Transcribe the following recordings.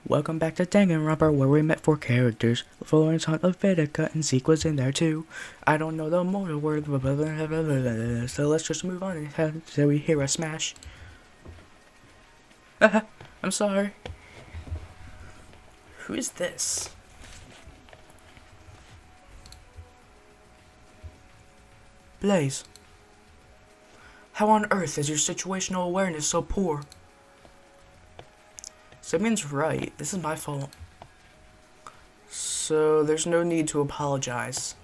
Welcome back to Danganronpa, where we met four characters. Florence, Hunt, Levitica, and Zeke was in there too. I don't know the motor word, so let's just move on until we hear a smash. I'm sorry. Who is this? Blaze. How on earth is your situational awareness so poor? Simeon's right. This is my fault. So there's no need to apologize.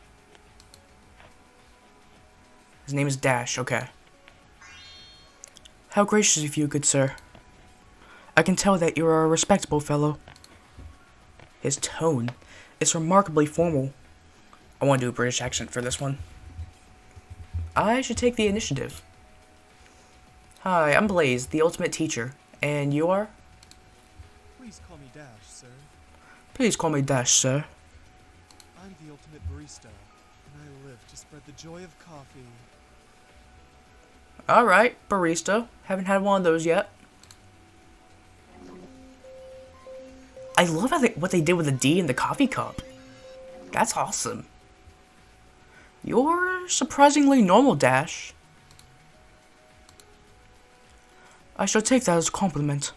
His name is Dash, okay. How gracious of you, good sir. I can tell that you are a respectable fellow. His tone is remarkably formal. I want to do a British accent for this one. I should take the initiative. Hi, I'm Blaze, the ultimate teacher. And you are? Please call me Dash, sir. Please call me Dash, sir. I'm the ultimate barista, and I live to spread the joy of coffee. Alright, barista. Haven't had one of those yet. I love what they did with the D in the coffee cup. That's awesome. You're surprisingly normal, Dash. I shall take that as a compliment.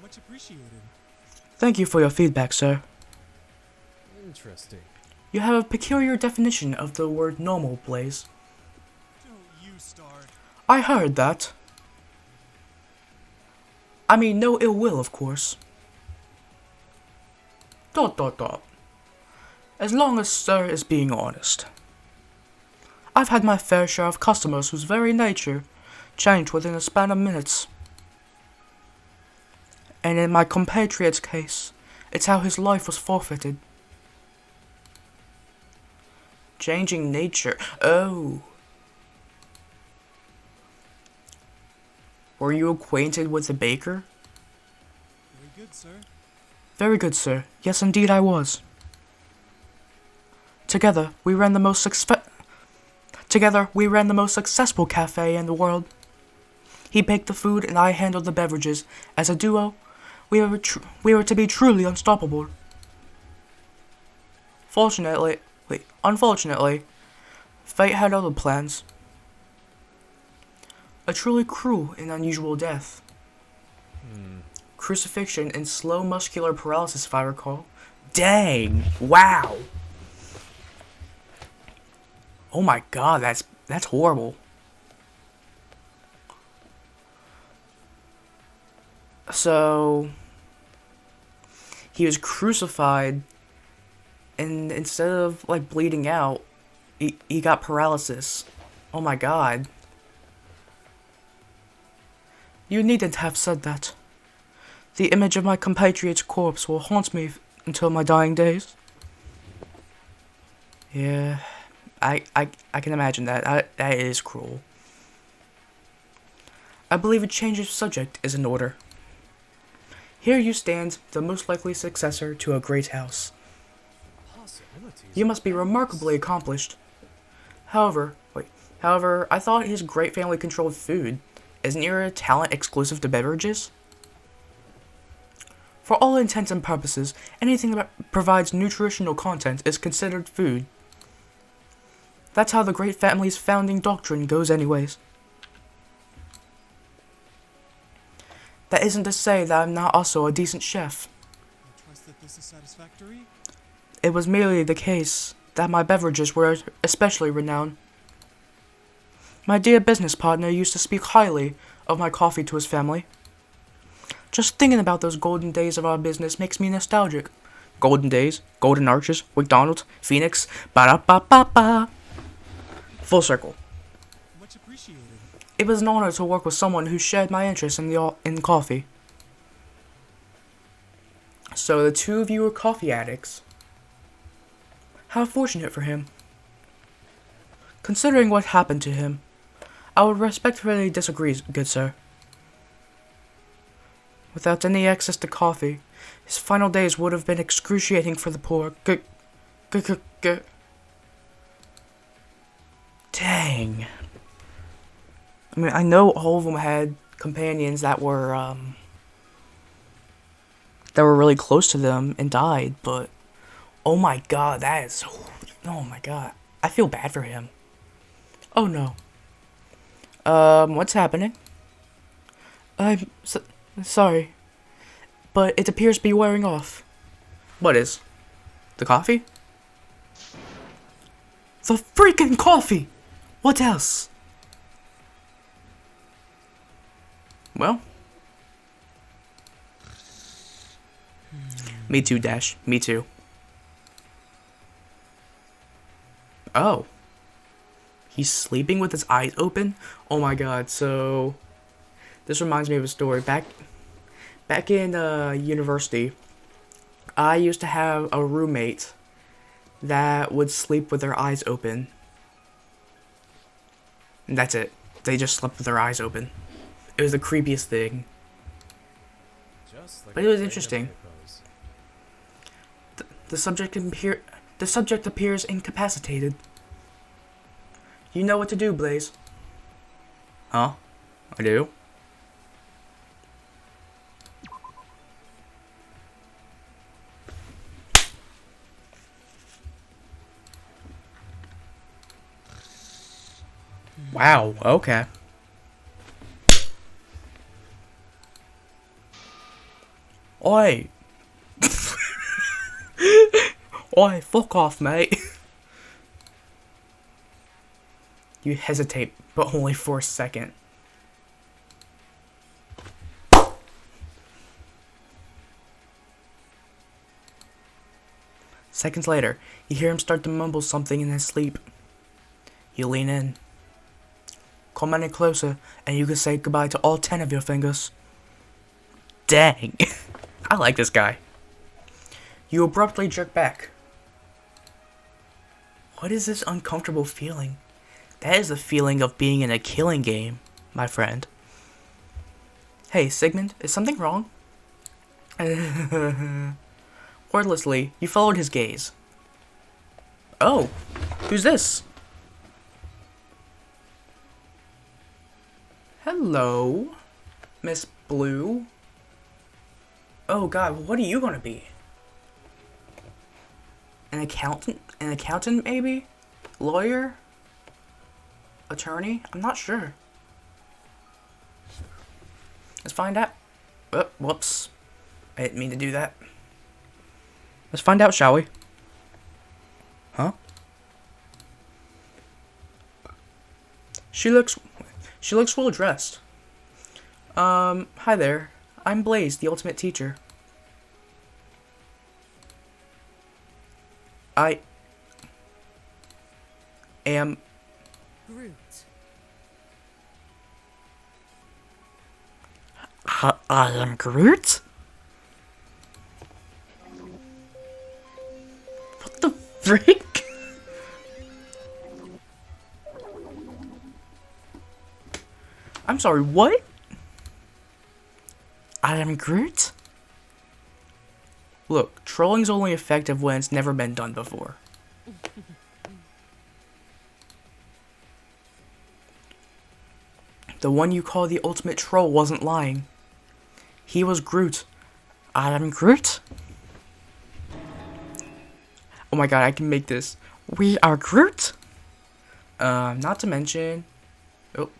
Much appreciated. Thank you for your feedback, sir. Interesting. You have a peculiar definition of the word normal, Blaze. Don't you start. I heard that. I mean, no ill will, of course. ... As long as sir is being honest. I've had my fair share of customers whose very nature changed within a span of minutes. And in my compatriot's case, it's how his life was forfeited. Changing nature. Oh. Were you acquainted with the baker? Very good, sir. Very good, sir. Yes, indeed I was. Together, we ran the most successful cafe in the world. He baked the food and I handled the beverages. As a duo, we were to be truly unstoppable. Unfortunately, fate had other plans. A truly cruel and unusual death. Crucifixion and slow muscular paralysis, if I recall. Dang! Wow! Oh my god, that's horrible. So he was crucified, and instead of like bleeding out, he got paralysis. Oh my god. You needn't have said that. The image of my compatriot's corpse will haunt me until my dying days. Yeah, I can imagine that. That is cruel. I believe a change of subject is in order. Here you stand, the most likely successor to a great house. You must be remarkably accomplished. However, I thought his great family controlled food. Isn't your talent exclusive to beverages? For all intents and purposes, anything that provides nutritional content is considered food. That's how the great family's founding doctrine goes anyways. That isn't to say that I'm not also a decent chef. I trust that this is satisfactory. It was merely the case that my beverages were especially renowned. My dear business partner used to speak highly of my coffee to his family. Just thinking about those golden days of our business makes me nostalgic. Golden days, golden arches, McDonald's, Phoenix, ba-da-ba-ba-ba. Full circle. Much appreciated. It was an honor to work with someone who shared my interest in coffee. So the two of you are coffee addicts. How fortunate for him. Considering what happened to him, I would respectfully disagree, good sir. Without any access to coffee, his final days would have been excruciating for the poor. Dang. I mean, I know all of them had companions that were, that were really close to them and died, but oh my god, that is, oh my god. I feel bad for him. Oh no. What's happening? I'm sorry, but it appears to be wearing off. What is? The coffee? The freaking coffee! What else? Well. Me too, Dash. Me too. Oh. He's sleeping with his eyes open? Oh my god, so... This reminds me of a story. Back in university, I used to have a roommate that would sleep with their eyes open. And that's it. They just slept with their eyes open. It was the creepiest thing. Just like But it was interesting. The subject appears incapacitated. You know what to do, Blaze. Huh? I do? Wow, okay. Oi! Oi, fuck off, mate. You hesitate, but only for a second. Seconds later, you hear him start to mumble something in his sleep. You lean in. Come any closer, and you can say goodbye to all 10 of your fingers. Dang. I like this guy. You abruptly jerk back. What is this uncomfortable feeling? That is the feeling of being in a killing game, my friend. Hey, Sigmund, is something wrong? Wordlessly, you followed his gaze. Oh, who's this? Hello, Miss Blue. Oh god, what are you gonna be? An accountant? An accountant, maybe? Lawyer? Attorney? I'm not sure. Let's find out. Oh, whoops. I didn't mean to do that. Let's find out, shall we? Huh? She looks well dressed. Hi there. I'm Blaze, the ultimate teacher. I am Groot. I am Groot? What the frick? I'm sorry, what? I am Groot? Look, trolling's only effective when it's never been done before. The one you call the ultimate troll wasn't lying. He was Groot. I am Groot? Oh my god, I can make this. We are Groot? Not to mention... Oh.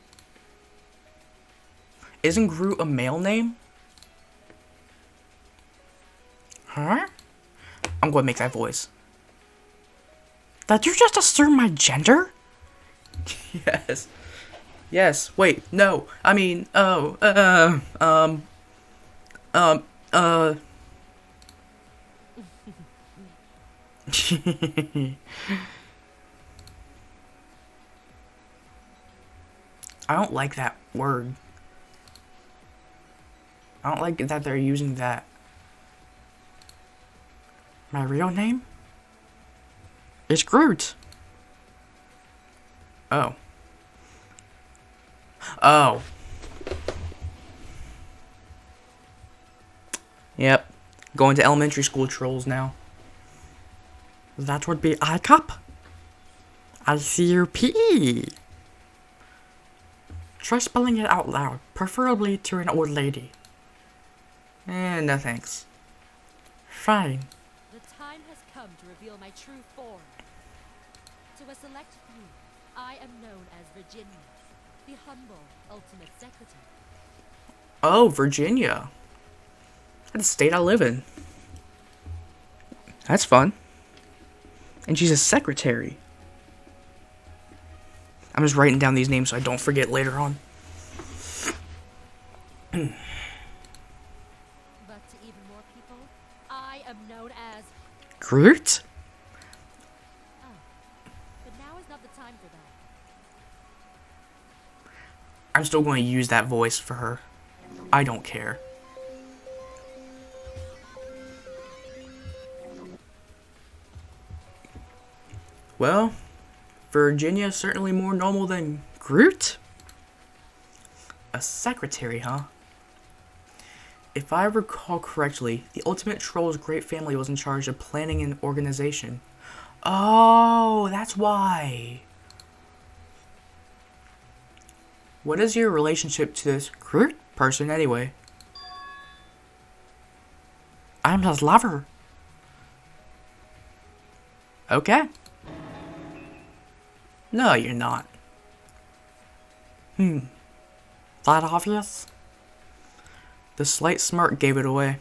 Isn't Groot a male name? Huh? I'm going to make that voice. Did you just assume my gender? Yes. Yes. Wait. No. I mean. Oh. I don't like that word. I don't like that they're using that. My real name is Groot. Oh. Oh. Yep. Going to elementary school trolls now. That would be ICUP. ICUP. Try spelling it out loud, preferably to an old lady. No thanks. fine. The time has come to reveal my true form. To a select few, I am known as Virginia, the humble ultimate secretary. Oh, Virginia. That's the state I live in. That's fun. And she's a secretary. I'm just writing down these names so I don't forget later on. But to even more people, I am known as... Groot? Oh, but now is not the time for that. I'm still going to use that voice for her. I don't care. Well, Virginia is certainly more normal than Groot? A secretary, huh? If I recall correctly, the Ultimate Troll's great family was in charge of planning and organization. Oh, that's why. What is your relationship to this Groot person anyway? I'm his lover. Okay. No, you're not. That obvious? The slight smirk gave it away.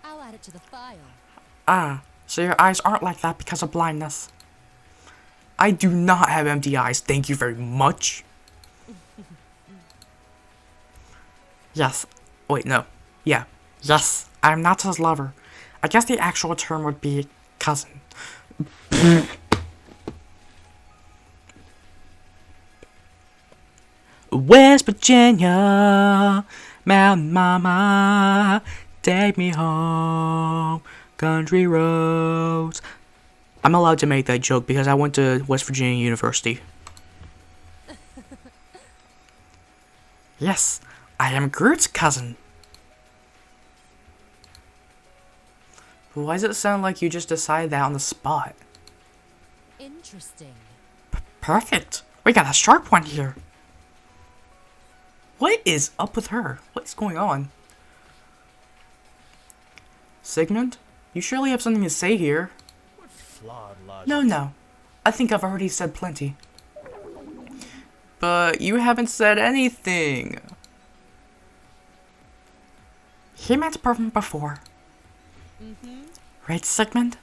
I'll add it to the file. Ah, so your eyes aren't like that because of blindness. I do not have empty eyes, thank you very much. Yes. Wait, no. Yeah. Yes, I'm not his lover. I guess the actual term would be cousin. West Virginia, Mountain Mama, take me home, country roads. I'm allowed to make that joke because I went to West Virginia University. Yes, I am Groot's cousin. But why does it sound like you just decided that on the spot? Interesting. Perfect. We got a sharp one here. What is up with her? What's going on? Sigmund? You surely have something to say here. What flawed logic? No. I think I've already said plenty. But you haven't said anything. He met Pervin before. Right, Sigmund?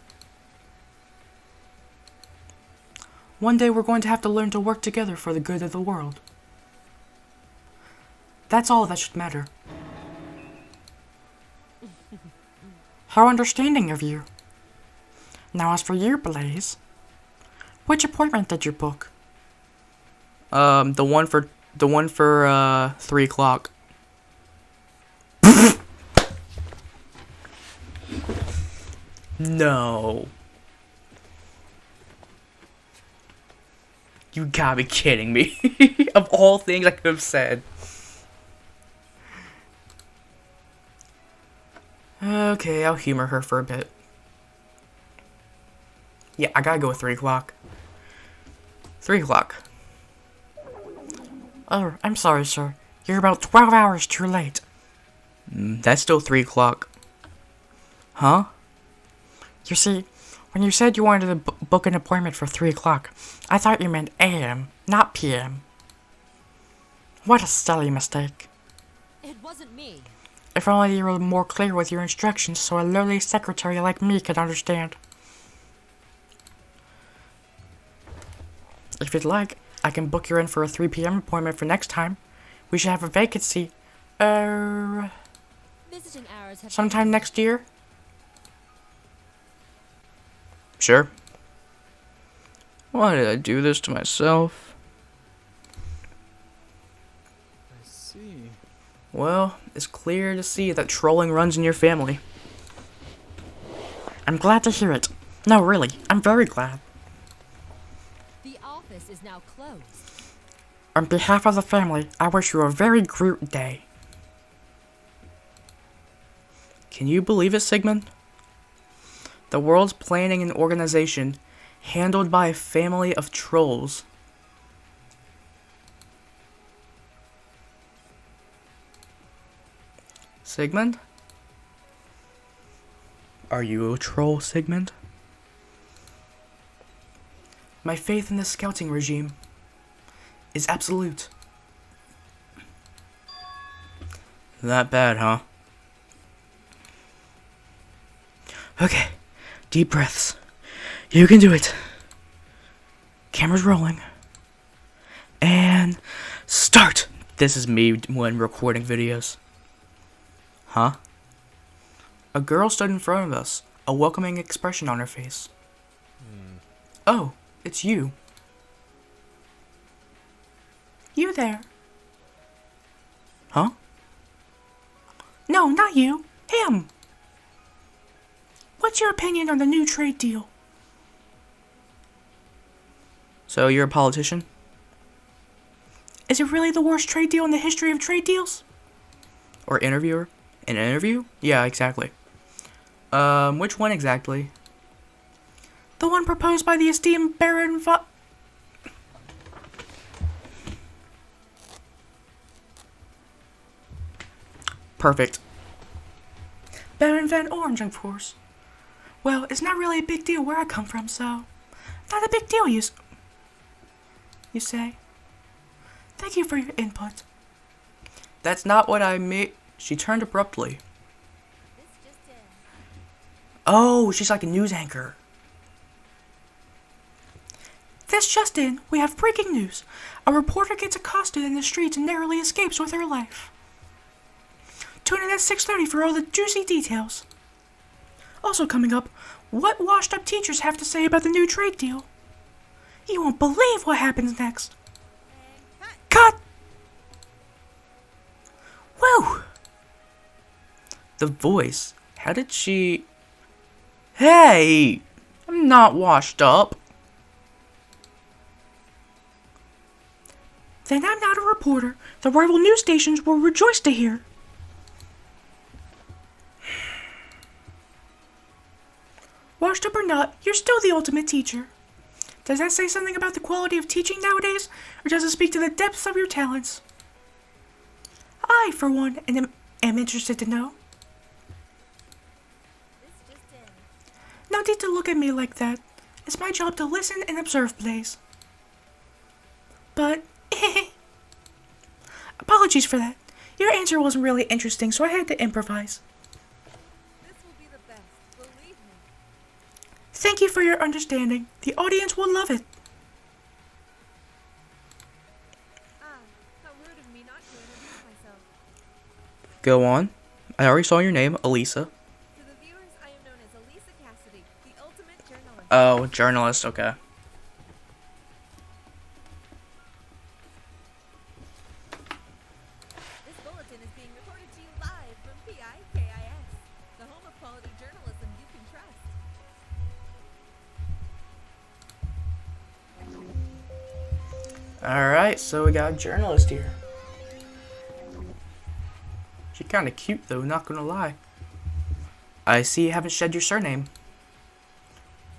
One day we're going to have to learn to work together for the good of the world. That's all that should matter. How understanding of you. Now as for you, Blaze, which appointment did you book? The one for 3 o'clock. No. You gotta be kidding me. Of all things I could have said. Okay, I'll humor her for a bit. Yeah, I gotta go with 3 o'clock. 3 o'clock. Oh, I'm sorry, sir. You're about 12 hours too late. That's still 3 o'clock. Huh? You see, when you said you wanted to book an appointment for 3 o'clock, I thought you meant AM, not PM. What a silly mistake. It wasn't me. If only you were more clear with your instructions so a lowly secretary like me could understand. If you'd like, I can book you in for a 3 p.m. appointment for next time. We should have a vacancy, Visiting hours have sometime next year. Sure. Why did I do this to myself? I see. Well, it's clear to see that trolling runs in your family. I'm glad to hear it. No, really, I'm very glad. The office is now closed. On behalf of the family, I wish you a very Groot day. Can you believe it, Sigmund? The world's planning and organization, handled by a family of trolls. Sigmund? Are you a troll, Sigmund? My faith in the scouting regime is absolute. That bad, huh? Okay, deep breaths. You can do it. Camera's rolling. And start! This is me when recording videos. Huh? A girl stood in front of us, a welcoming expression on her face. Oh, it's you. You there. Huh? No, not you. Him. What's your opinion on the new trade deal? So you're a politician? Is it really the worst trade deal in the history of trade deals? Or interviewer? An interview? Yeah, exactly. Which one exactly? The one proposed by the esteemed Baron Perfect. Baron Van Orange, of course. Well, it's not really a big deal where I come from, so... Not a big deal, you say? Thank you for your input. That's not what I mean. She turned abruptly. Oh, she's like a news anchor. This just in, we have breaking news. A reporter gets accosted in the streets and narrowly escapes with her life. Tune in at 6:30 for all the juicy details. Also coming up, what washed-up teachers have to say about the new trade deal. You won't believe what happens next. Cut! Woo! The voice. How did she... Hey! I'm not washed up. Then I'm not a reporter. The rival news stations will rejoice to hear. Washed up or not, you're still the ultimate teacher. Does that say something about the quality of teaching nowadays, or does it speak to the depths of your talents? I, for one, am interested to know. No need to look at me like that. It's my job to listen and observe plays. But, apologies for that. Your answer wasn't really interesting, so I had to improvise. This will be the best, believe me. Thank you for your understanding. The audience will love it. How rude of me not to introduce myself. Go on. I already saw your name, Elisa. To the viewers, I am known as Elisa Cassidy, the ultimate journalist. Oh, journalist, okay. This bulletin is being reported to you live from PIKIS, the home of quality journalism you can trust. Alright, so we got a journalist here. She's kinda cute though, not gonna lie. I see you haven't shed your surname.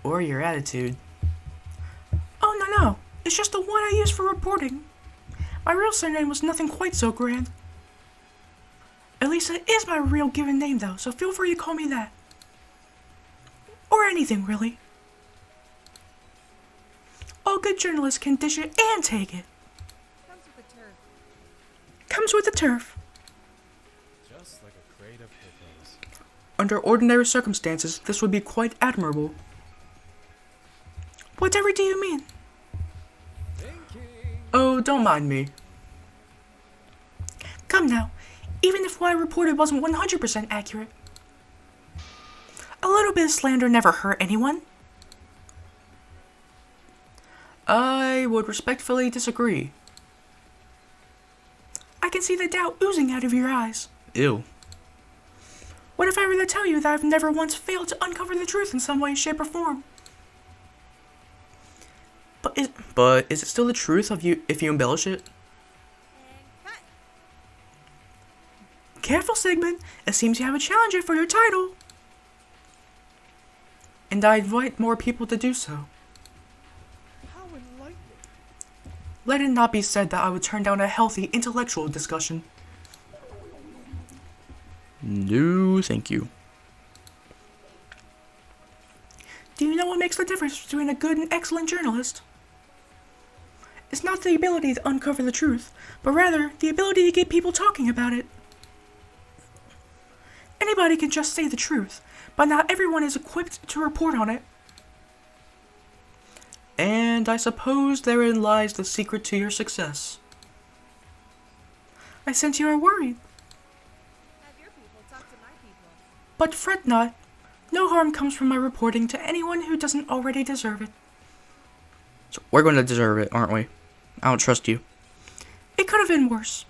Or your attitude. Oh, no. It's just the one I use for reporting. My real surname was nothing quite so grand. Elisa is my real given name though, so feel free to call me that. Or anything, really. All good journalists can dish it and take it. Comes with the turf. Comes with the turf. Just like a crate of hippos. Under ordinary circumstances, this would be quite admirable. Whatever do you mean? Thinking. Oh, don't mind me. Come now, even if what I reported wasn't 100% accurate. A little bit of slander never hurt anyone. I would respectfully disagree. I can see the doubt oozing out of your eyes. Ew. What if I were to tell you that I've never once failed to uncover the truth in some way, shape, or form? But is it still the truth if you embellish it? And cut. Careful, Sigmund. It seems you have a challenger for your title. And I invite more people to do so. How enlightening. Let it not be said that I would turn down a healthy intellectual discussion. No, thank you. the difference between a good and excellent journalist. It's not the ability to uncover the truth, but rather the ability to get people talking about it. Anybody can just say the truth, but not everyone is equipped to report on it. And I suppose therein lies the secret to your success. I sense you are worried. Have your people talk to my people. But fret not. No harm comes from my reporting to anyone who doesn't already deserve it. So we're going to deserve it, aren't we? I don't trust you. It could have been worse.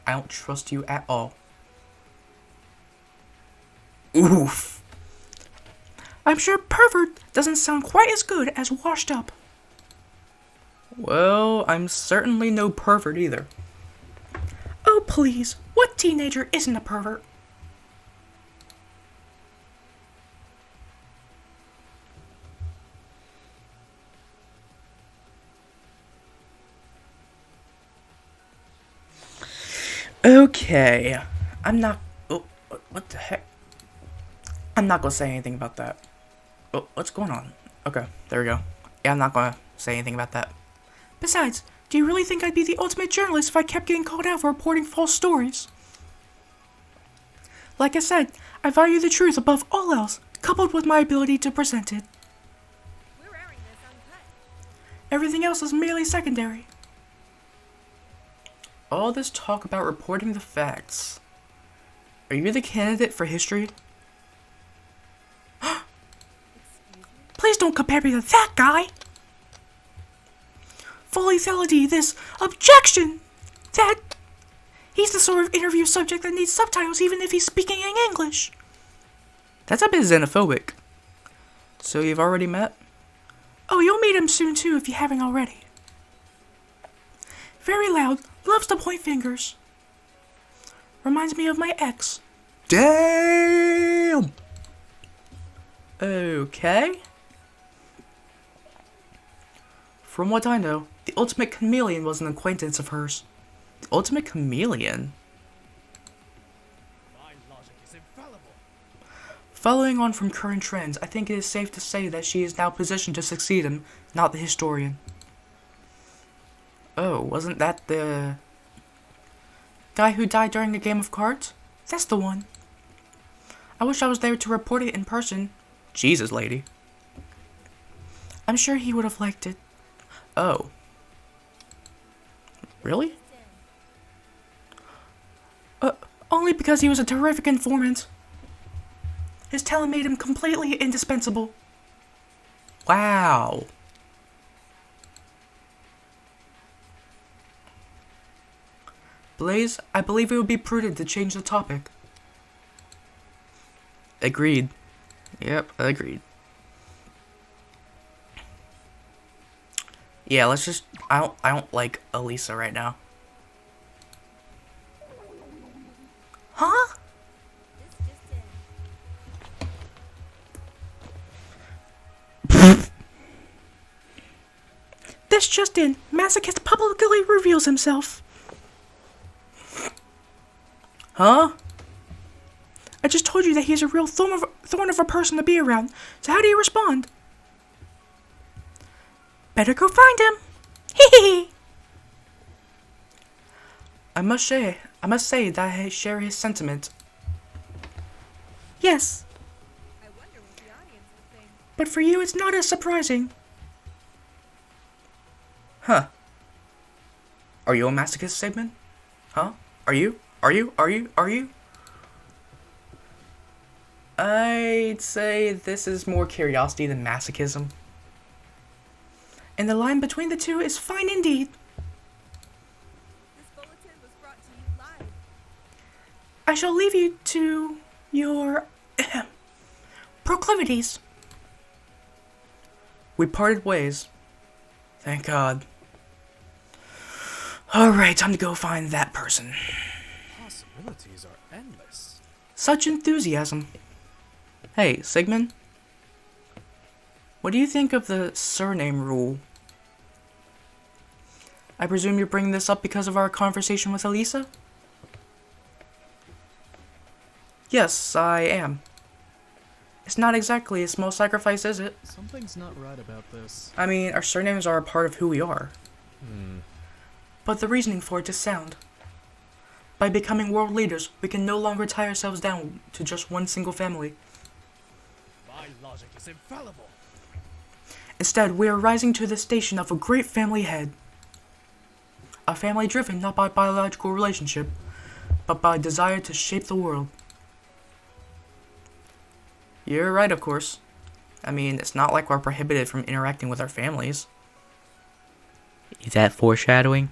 I don't trust you at all. Oof. I'm sure pervert doesn't sound quite as good as washed up. Well, I'm certainly no pervert either. Oh, please. What teenager isn't a pervert? Okay. I'm not... Oh, what the heck? I'm not gonna say anything about that. Oh, what's going on? Okay, there we go. Yeah, I'm not gonna say anything about that. Besides, do you really think I'd be the ultimate journalist if I kept getting called out for reporting false stories? Like I said, I value the truth above all else, coupled with my ability to present it. We're airing this uncut. Everything else is merely secondary. All this talk about reporting the facts. Are you the candidate for history? Excuse me? Please don't compare me to that guy! Fully felony this objection! That he's the sort of interview subject that needs subtitles even if he's speaking in English. That's a bit xenophobic. So you've already met? Oh, you'll meet him soon too if you haven't already. Very loud, loves to point fingers. Reminds me of my ex. Damn! Okay. From what I know, the Ultimate Chameleon was an acquaintance of hers. The Ultimate Chameleon? My logic is infallible. Following on from current trends, I think it is safe to say that she is now positioned to succeed him, not the historian. Oh, wasn't that the guy who died during a game of cards? That's the one. I wish I was there to report it in person. Jesus, lady. I'm sure he would have liked it. Oh. Really? Only because he was a terrific informant. His talent made him completely indispensable. Wow. Blaze, I believe it would be prudent to change the topic. Agreed. Yep, agreed. Yeah, let's just... I don't like Elisa right now. Huh? This just in. Masochist publicly reveals himself. Huh? I just told you that he's a real thorn of a person to be around, so how do you respond? Better go find him. Hee. I must say that I share his sentiment. Yes, I wonder what the audience would think. but for you it's not as surprising. Huh. Are you a masochist, Sigmund? Huh? Are you? I'd say this is more curiosity than masochism. And the line between the two is fine indeed. This bulletin was brought to you live. I shall leave you to your proclivities. We parted ways. Thank God. Alright, time to go find that person. Possibilities are endless. Such enthusiasm. Hey, Sigmund? What do you think of the surname rule? I presume you're bringing this up because of our conversation with Elisa? Yes, I am. It's not exactly a small sacrifice, is it? Something's not right about this. I mean, our surnames are a part of who we are. Hmm. But the reasoning for it is sound. By becoming world leaders, we can no longer tie ourselves down to just one single family. My logic is infallible. Instead, we are rising to the station of a great family head. A family driven not by biological relationship, but by desire to shape the world. You're right, of course. I mean, it's not like we're prohibited from interacting with our families. Is that foreshadowing?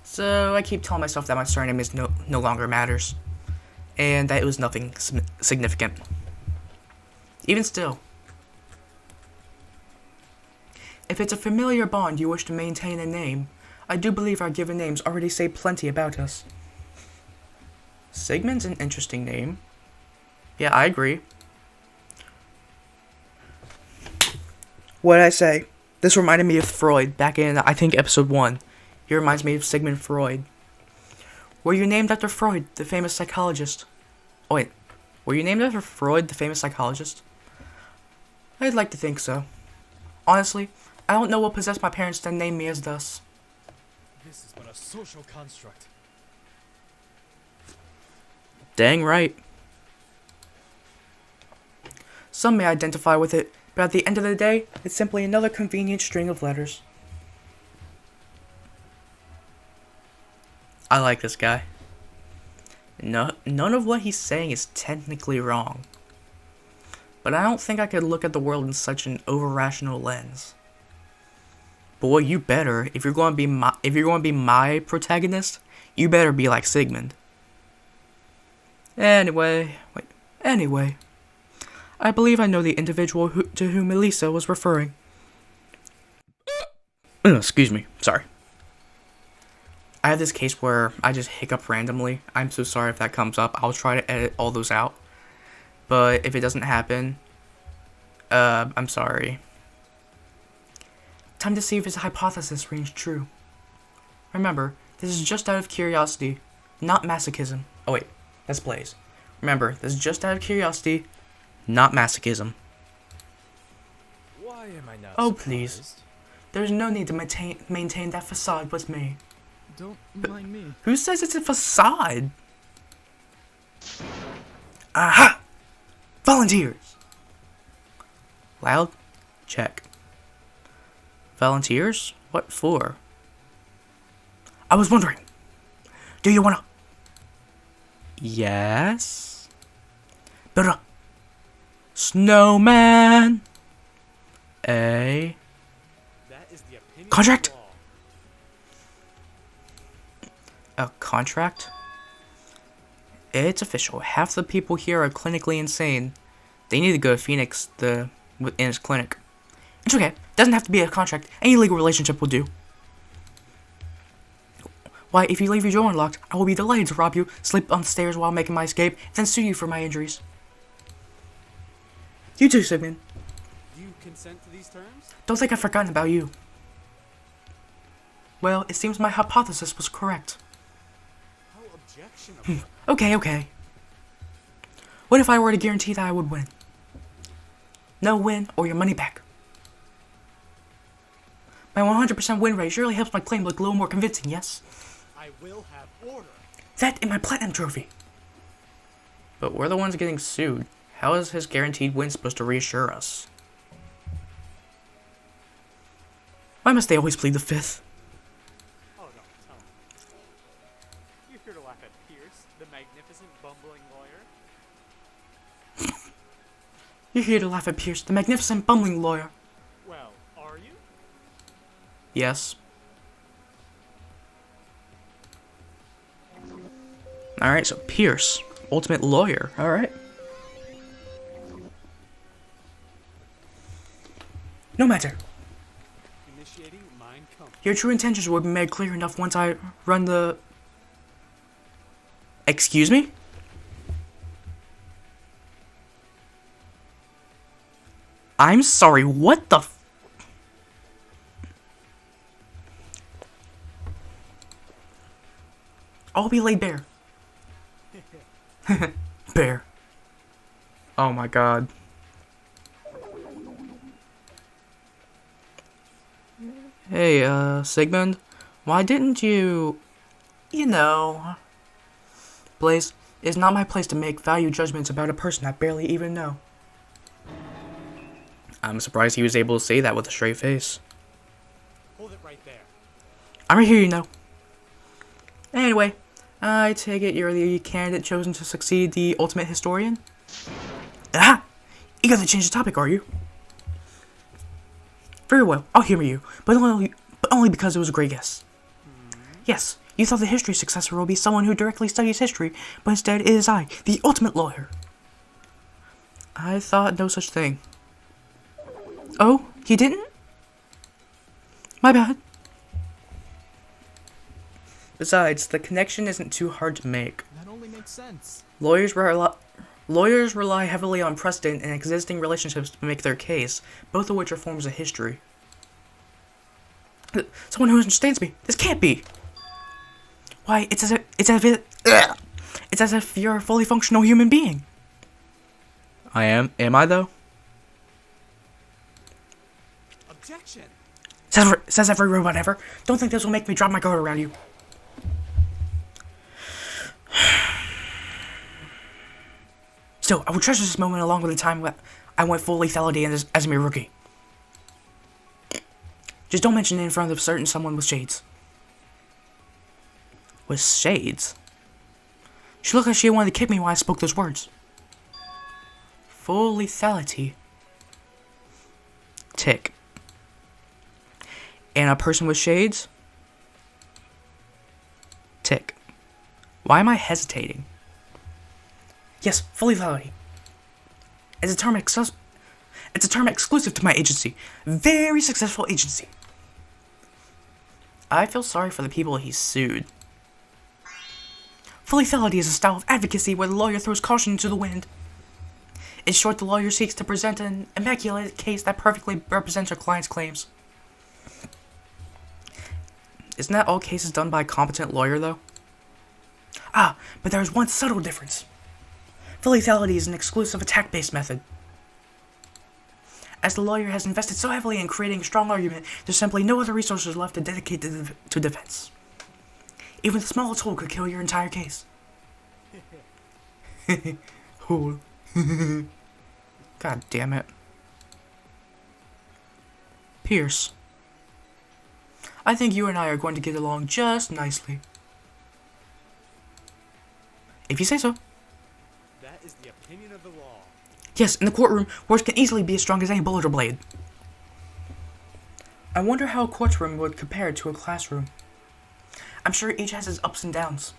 So, I keep telling myself that my surname is no longer matters. And that it was nothing significant. Even still. If it's a familiar bond you wish to maintain in name, I do believe our given names already say plenty about us. Sigmund's an interesting name. Yeah, I agree. What did I say? This reminded me of Freud back in, I think, episode 1. He reminds me of Sigmund Freud. Were you named after Freud, the famous psychologist? Oh wait, were you named after Freud, the famous psychologist? I'd like to think so. Honestly, I don't know what possessed my parents to name me as thus. This is but a social construct. Dang right. Some may identify with it, but at the end of the day, it's simply another convenient string of letters. I like this guy. No, none of what he's saying is technically wrong. But I don't think I could look at the world in such an over-rational lens. Boy, you better. If you're going to be my protagonist, you better be like Sigmund. Anyway, I believe I know the individual to whom Elisa was referring. Excuse me, sorry. I have this case where I just hiccup randomly. I'm so sorry if that comes up. I'll try to edit all those out. But if it doesn't happen, I'm sorry. Time to see if his hypothesis rings true. Remember, this is just out of curiosity, not masochism. Oh wait, that's Blaze. Remember, this is just out of curiosity, not masochism. Why am I not Oh, surprised? please. There's no need to maintain that facade with me. Don't mind me. Who says it's a facade? Aha! Volunteers! Loud? Check. Volunteers? What for? I was wondering. Do you wanna... Yes? Build a... snowman! A... That is the opinion Contract? of the law. A contract? It's official. Half the people here are clinically insane. They need to go to Phoenix in his clinic. It's okay. Doesn't have to be a contract. Any legal relationship will do. Why, if you leave your door unlocked, I will be delighted to rob you, sleep on the stairs while making my escape, then sue you for my injuries. You too, Sigmund. You consent to these terms? Don't think I've forgotten about you. Well, it seems my hypothesis was correct. How objectionable. Okay. What if I were to guarantee that I would win? No win, or your money back. My 100% win rate surely helps my claim look a little more convincing, yes? I will have order. That and my platinum trophy. But we're the ones getting sued. How is his guaranteed win supposed to reassure us? Why must they always plead the fifth? Oh no, tell me. You're here to laugh at Pierce, the magnificent bumbling lawyer? You're here to laugh at Pierce, the magnificent bumbling lawyer. Well, are you? Yes. Alright, so Pierce, ultimate lawyer. Alright. No matter. Initiating mind comfort. Your true intentions will be made clear enough once I run the... Excuse me? I'm sorry, what the f... I'll be laid bare. Bear. Oh my god. Hey, Sigmund, why didn't you... You know... Blaze, it is not my place to make value judgments about a person I barely even know. I'm surprised he was able to say that with a straight face. Hold it right there. I'm right here, you know. Anyway, I take it you're the candidate chosen to succeed the ultimate historian? Aha! Eager to change the topic, are you? Very well, I'll humor you, but only because it was a great guess. Yes, you thought the history successor will be someone who directly studies history, but instead it is I, the ultimate lawyer. I thought no such thing. Oh, you didn't? My bad. Besides, the connection isn't too hard to make. That only makes sense. Lawyers rely heavily on precedent and existing relationships to make their case, both of which are forms of history. Someone who understands me. This can't be. Why, it's as if you're a fully functional human being. I am. Am I though? Objection. Says every robot ever. Don't think this will make me drop my guard around you. Still, I will treasure this moment along with the time I went full lethality as a mere rookie. Just don't mention it in front of certain someone with shades. With shades? She looked like she wanted to kick me while I spoke those words. Full lethality. Tick. And a person with shades? Tick. Why am I hesitating? Yes, full lethality. It's a term exclusive to my agency. Very successful agency. I feel sorry for the people he sued. Full lethality is a style of advocacy where the lawyer throws caution to the wind. In short, the lawyer seeks to present an immaculate case that perfectly represents her client's claims. Isn't that all cases done by a competent lawyer, though? Ah, but there is one subtle difference. Full lethality is an exclusive attack-based method. As the lawyer has invested so heavily in creating a strong argument, there's simply no other resources left to dedicate to defense. Even the smallest hole could kill your entire case. Hole. God damn it. Pierce. I think you and I are going to get along just nicely. If you say so. That is the opinion of the law. Yes, in the courtroom, words can easily be as strong as any bullet or blade. I wonder how a courtroom would compare to a classroom. I'm sure each has its ups and downs.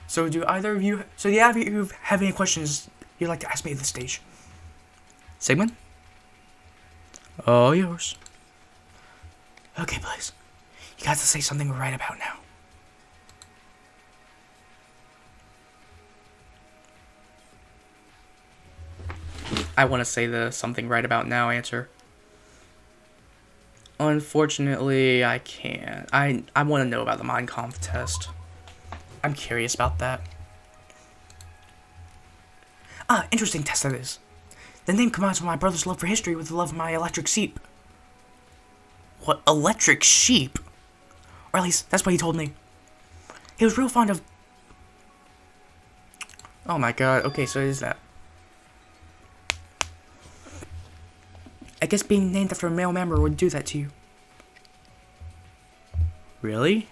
So do either of you have any questions you'd like to ask me at this stage? Sigmund? All yours. Okay, please. You got to say something right about now. I want to say the something right about now answer. Unfortunately, I can't. I want to know about the Mein Kampf test. I'm curious about that. Ah, interesting test that is. The name combines my brother's love for history with the love of my electric sheep. What, electric sheep? Or at least, that's what he told me. He was real fond of... Oh my god, okay, so it is that. I guess being named after a male member would do that to you. Really?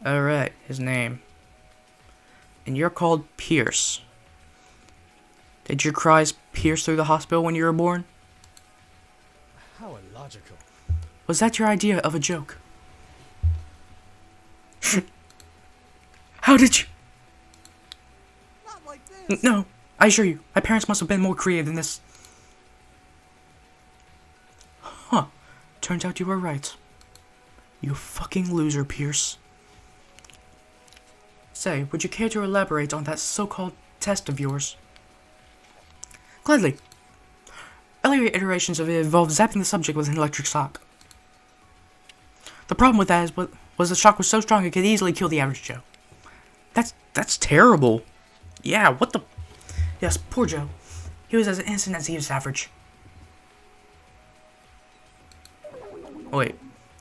Alright, his name. And you're called Pierce. Did your cries pierce through the hospital when you were born? How illogical. Was that your idea of a joke? How did you... Not like this. No, I assure you, my parents must have been more creative than this. Huh. Turns out you were right. You fucking loser, Pierce. Say, would you care to elaborate on that so-called test of yours? Gladly. Earlier iterations of it involved zapping the subject with an electric shock. The problem with that was was the shock was so strong it could easily kill the average Joe. That's terrible. Yeah, what the... Yes, poor Joe. He was as innocent as he was average. Wait,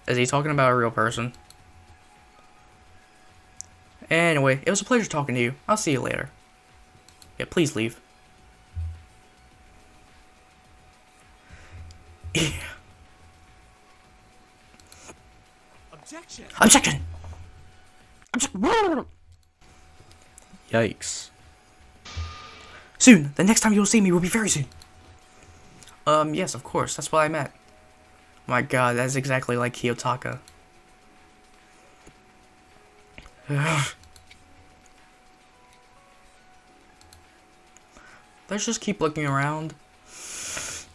is he talking about a real person? Anyway, it was a pleasure talking to you. I'll see you later. Yeah, please leave. Objection! Objection! Yikes. Soon. The next time you'll see me will be very soon. Yes, of course. That's what I meant. My god, that's exactly like Kiyotaka. Let's just keep looking around.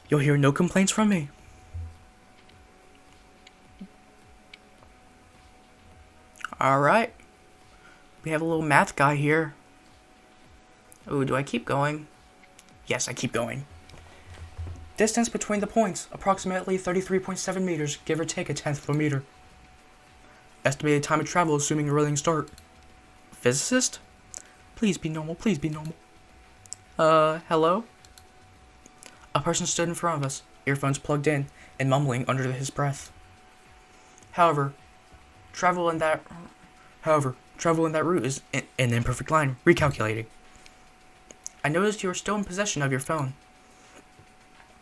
You'll hear no complaints from me. Alright. We have a little math guy here. Ooh, do I keep going? Yes, I keep going. Distance between the points, approximately 33.7 meters, give or take a tenth of a meter. Estimated time of travel, assuming a running start. Physicist? Please be normal, please be normal. Hello? A person stood in front of us, earphones plugged in, and mumbling under his breath. However, travel in that route is an imperfect line. Recalculating. I noticed you are still in possession of your phone.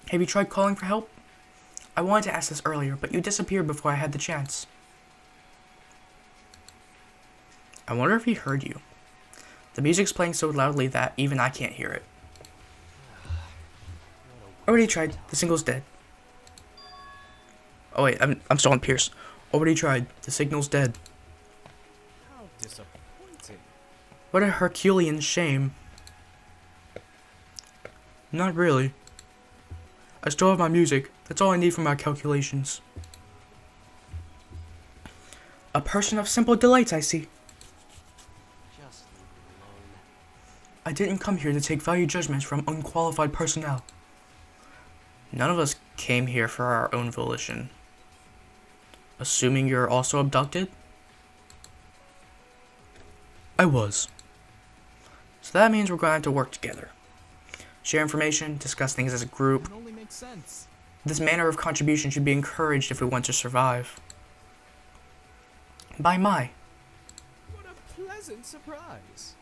Have you tried calling for help? I wanted to ask this earlier, but you disappeared before I had the chance. I wonder if he heard you. The music's playing so loudly that even I can't hear it. Already tried. The signal's dead. Oh wait, I'm still on Pierce. Already tried. The signal's dead. How disappointing. What a Herculean shame. Not really. I still have my music. That's all I need for my calculations. A person of simple delights, I see. Just leave me alone. I didn't come here to take value judgments from unqualified personnel. None of us came here for our own volition. Assuming you're also abducted? I was. So that means we're going to have to work together. Share information, discuss things as a group. It only makes sense. This manner of contribution should be encouraged if we want to survive. By my. What a pleasant surprise.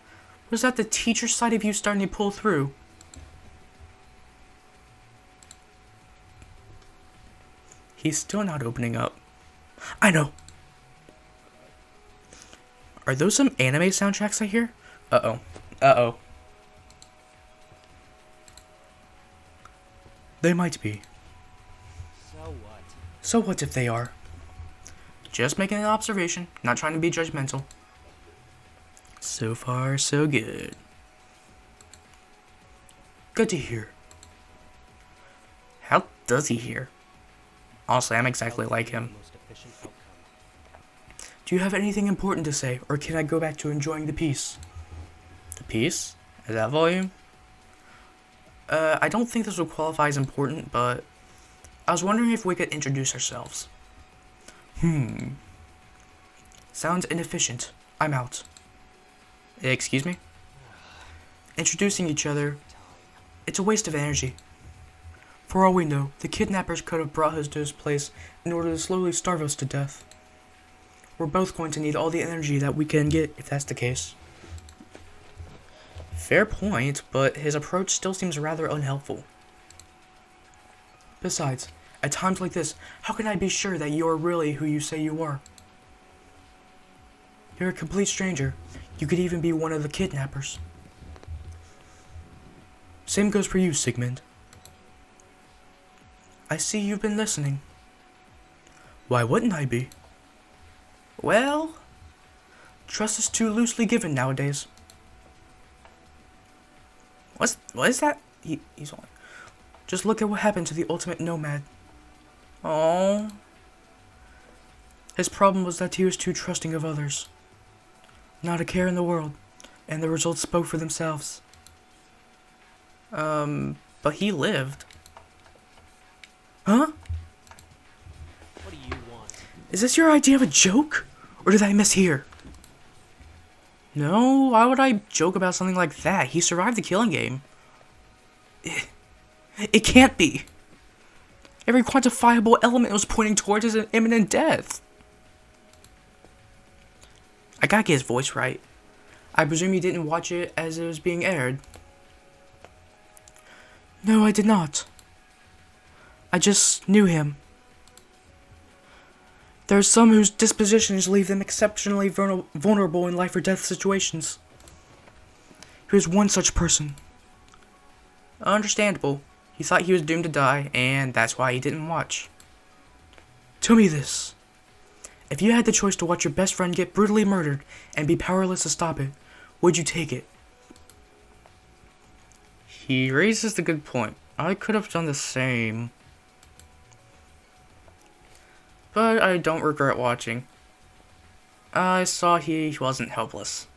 Was that the teacher side of you starting to pull through? He's still not opening up. I know. Are those some anime soundtracks I hear? Uh-oh. Uh-oh. They might be. So what? So what if they are? Just making an observation, not trying to be judgmental. So far, so good. Good to hear. How does he hear? Honestly, I'm exactly like him. Most efficient outcome. Do you have anything important to say, or can I go back to enjoying the piece? The piece? At that volume? I don't think this would qualify as important, but I was wondering if we could introduce ourselves. Sounds inefficient. I'm out. Excuse me? Introducing each other, it's a waste of energy. For all we know, the kidnappers could have brought us to this place in order to slowly starve us to death. We're both going to need all the energy that we can get if that's the case. Fair point, but his approach still seems rather unhelpful. Besides, at times like this, how can I be sure that you are really who you say you are? You're a complete stranger. You could even be one of the kidnappers. Same goes for you, Sigmund. I see you've been listening. Why wouldn't I be? Well, trust is too loosely given nowadays. What is that? He's on. Just look at what happened to the ultimate nomad. Oh. His problem was that he was too trusting of others. Not a care in the world, and the results spoke for themselves. But he lived. Huh? What do you want? Is this your idea of a joke? Or did I mishear? No, why would I joke about something like that? He survived the killing game. It can't be. Every quantifiable element was pointing towards his imminent death. I gotta get his voice right. I presume you didn't watch it as it was being aired. No, I did not. I just knew him. There are some whose dispositions leave them exceptionally vulnerable in life or death situations. He was one such person. Understandable. He thought he was doomed to die, and that's why he didn't watch. Tell me this. If you had the choice to watch your best friend get brutally murdered and be powerless to stop it, would you take it? He raises a good point. I could have done the same. But I don't regret watching. I saw he wasn't helpless.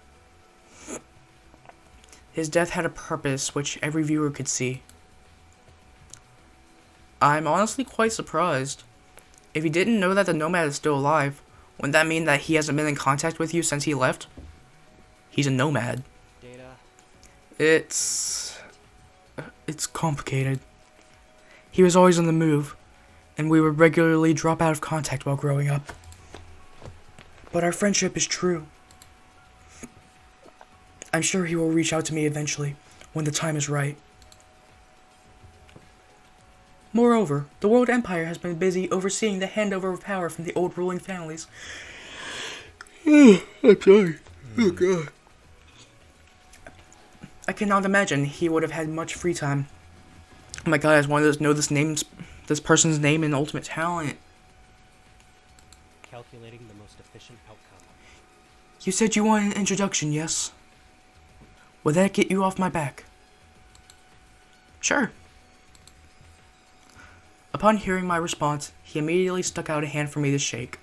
His death had a purpose which every viewer could see. I'm honestly quite surprised. If you didn't know that the Nomad is still alive, wouldn't that mean that he hasn't been in contact with you since he left? He's a Nomad. Data. It's complicated. He was always on the move, and we would regularly drop out of contact while growing up. But our friendship is true. I'm sure he will reach out to me eventually, when the time is right. Moreover, the World Empire has been busy overseeing the handover of power from the old ruling families. I'm sorry. Oh god. I cannot imagine he would have had much free time. Oh my god, I just wanted to know this person's name and ultimate talent. Calculating the most efficient outcome. You said you wanted an introduction, yes? Would that get you off my back? Sure. Upon hearing my response, he immediately stuck out a hand for me to shake.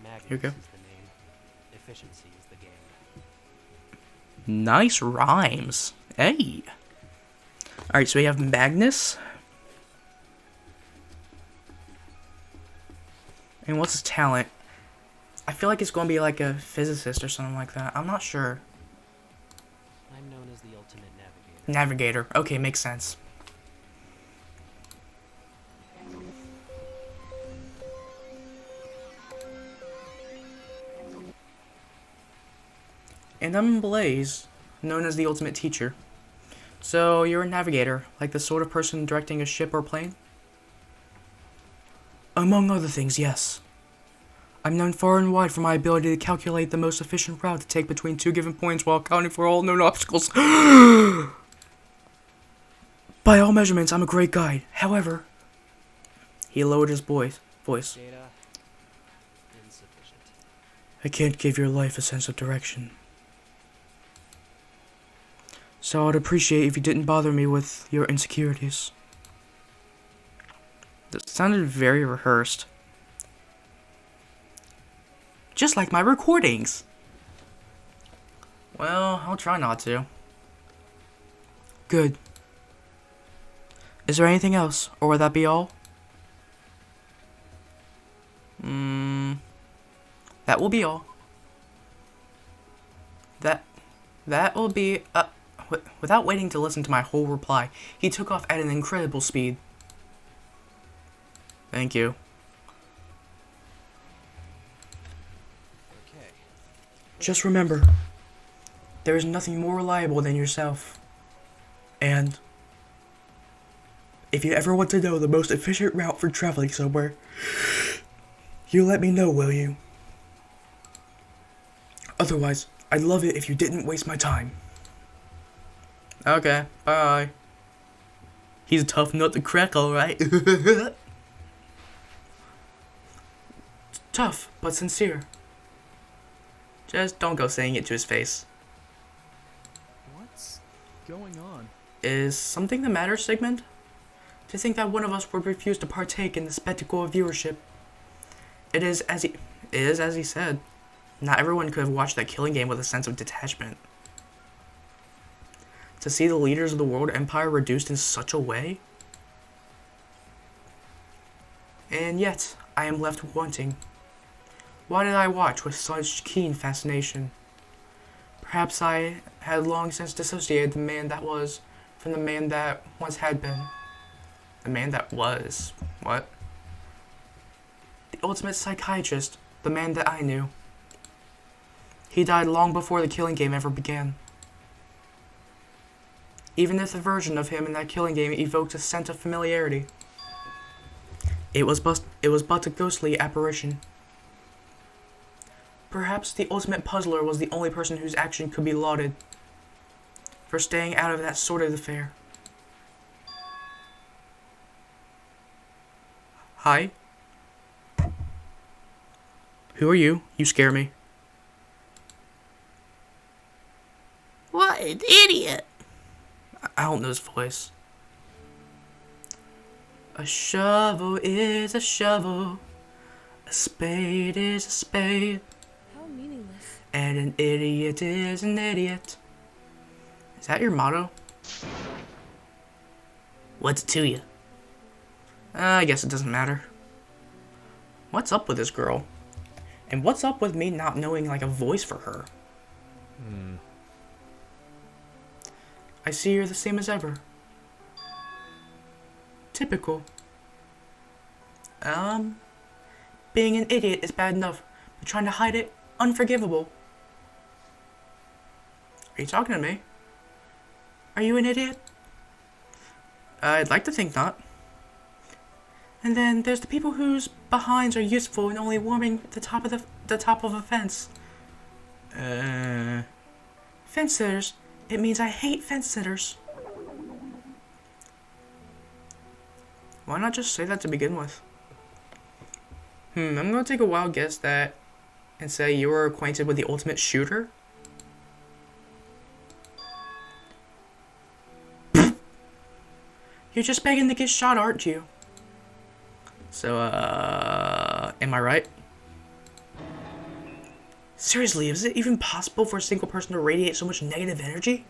Magnus Here you go. is the name. Efficiency is the game. Nice rhymes. Hey. Alright, so we have Magnus. And what's his talent? I feel like it's going to be like a physicist or something like that. I'm not sure. I'm known as the ultimate navigator. Navigator. Okay, makes sense. And I'm Blaze, known as the ultimate teacher. So you're a navigator, like the sort of person directing a ship or plane? Among other things, yes. I'm known far and wide for my ability to calculate the most efficient route to take between two given points while accounting for all known obstacles. By all measurements, I'm a great guide. However, he lowered his voice. Data. Insufficient. I can't give your life a sense of direction. So I'd appreciate if you didn't bother me with your insecurities. That sounded very rehearsed. Just like my recordings. Well, I'll try not to. Good. Is there anything else, or would that be all? That will be all. That will be, without waiting to listen to my whole reply, he took off at an incredible speed. Thank you. Okay. Just remember, there is nothing more reliable than yourself. And if you ever want to know the most efficient route for traveling somewhere, you let me know, will you? Otherwise, I'd love it if you didn't waste my time. Okay, bye. He's a tough nut to crack, alright? Tough, but sincere. Just don't go saying it to his face. What's going on? Is something the matter, Sigmund? To think that one of us would refuse to partake in the spectacle of viewership. It is as he said. Not everyone could have watched that killing game with a sense of detachment. To see the leaders of the world empire reduced in such a way? And yet, I am left wanting. Why did I watch with such keen fascination? Perhaps I had long since dissociated the man that was from the man that once had been. The man that was. What? The ultimate psychiatrist, the man that I knew. He died long before the killing game ever began. Even if the version of him in that killing game evoked a sense of familiarity, it was but a ghostly apparition. Perhaps the ultimate puzzler was the only person whose action could be lauded for staying out of that sordid affair. Hi? Who are you? You scare me. What an idiot! I don't know his voice. A shovel is a shovel. A spade is a spade. How meaningless. And an idiot is an idiot. Is that your motto? What's it to you? I guess it doesn't matter. What's up with this girl? And what's up with me not knowing like a voice for her? I see you're the same as ever. Typical. Being an idiot is bad enough, but trying to hide it, unforgivable. Are you talking to me? Are you an idiot? I'd like to think not. And then there's the people whose behinds are useful and only warming the top of a fence. Fence sitters. It means I hate fence sitters. Why not just say that to begin with? I'm gonna take a wild guess and say you were acquainted with the ultimate shooter? You're just begging to get shot, aren't you? So, am I right? Seriously, is it even possible for a single person to radiate so much negative energy?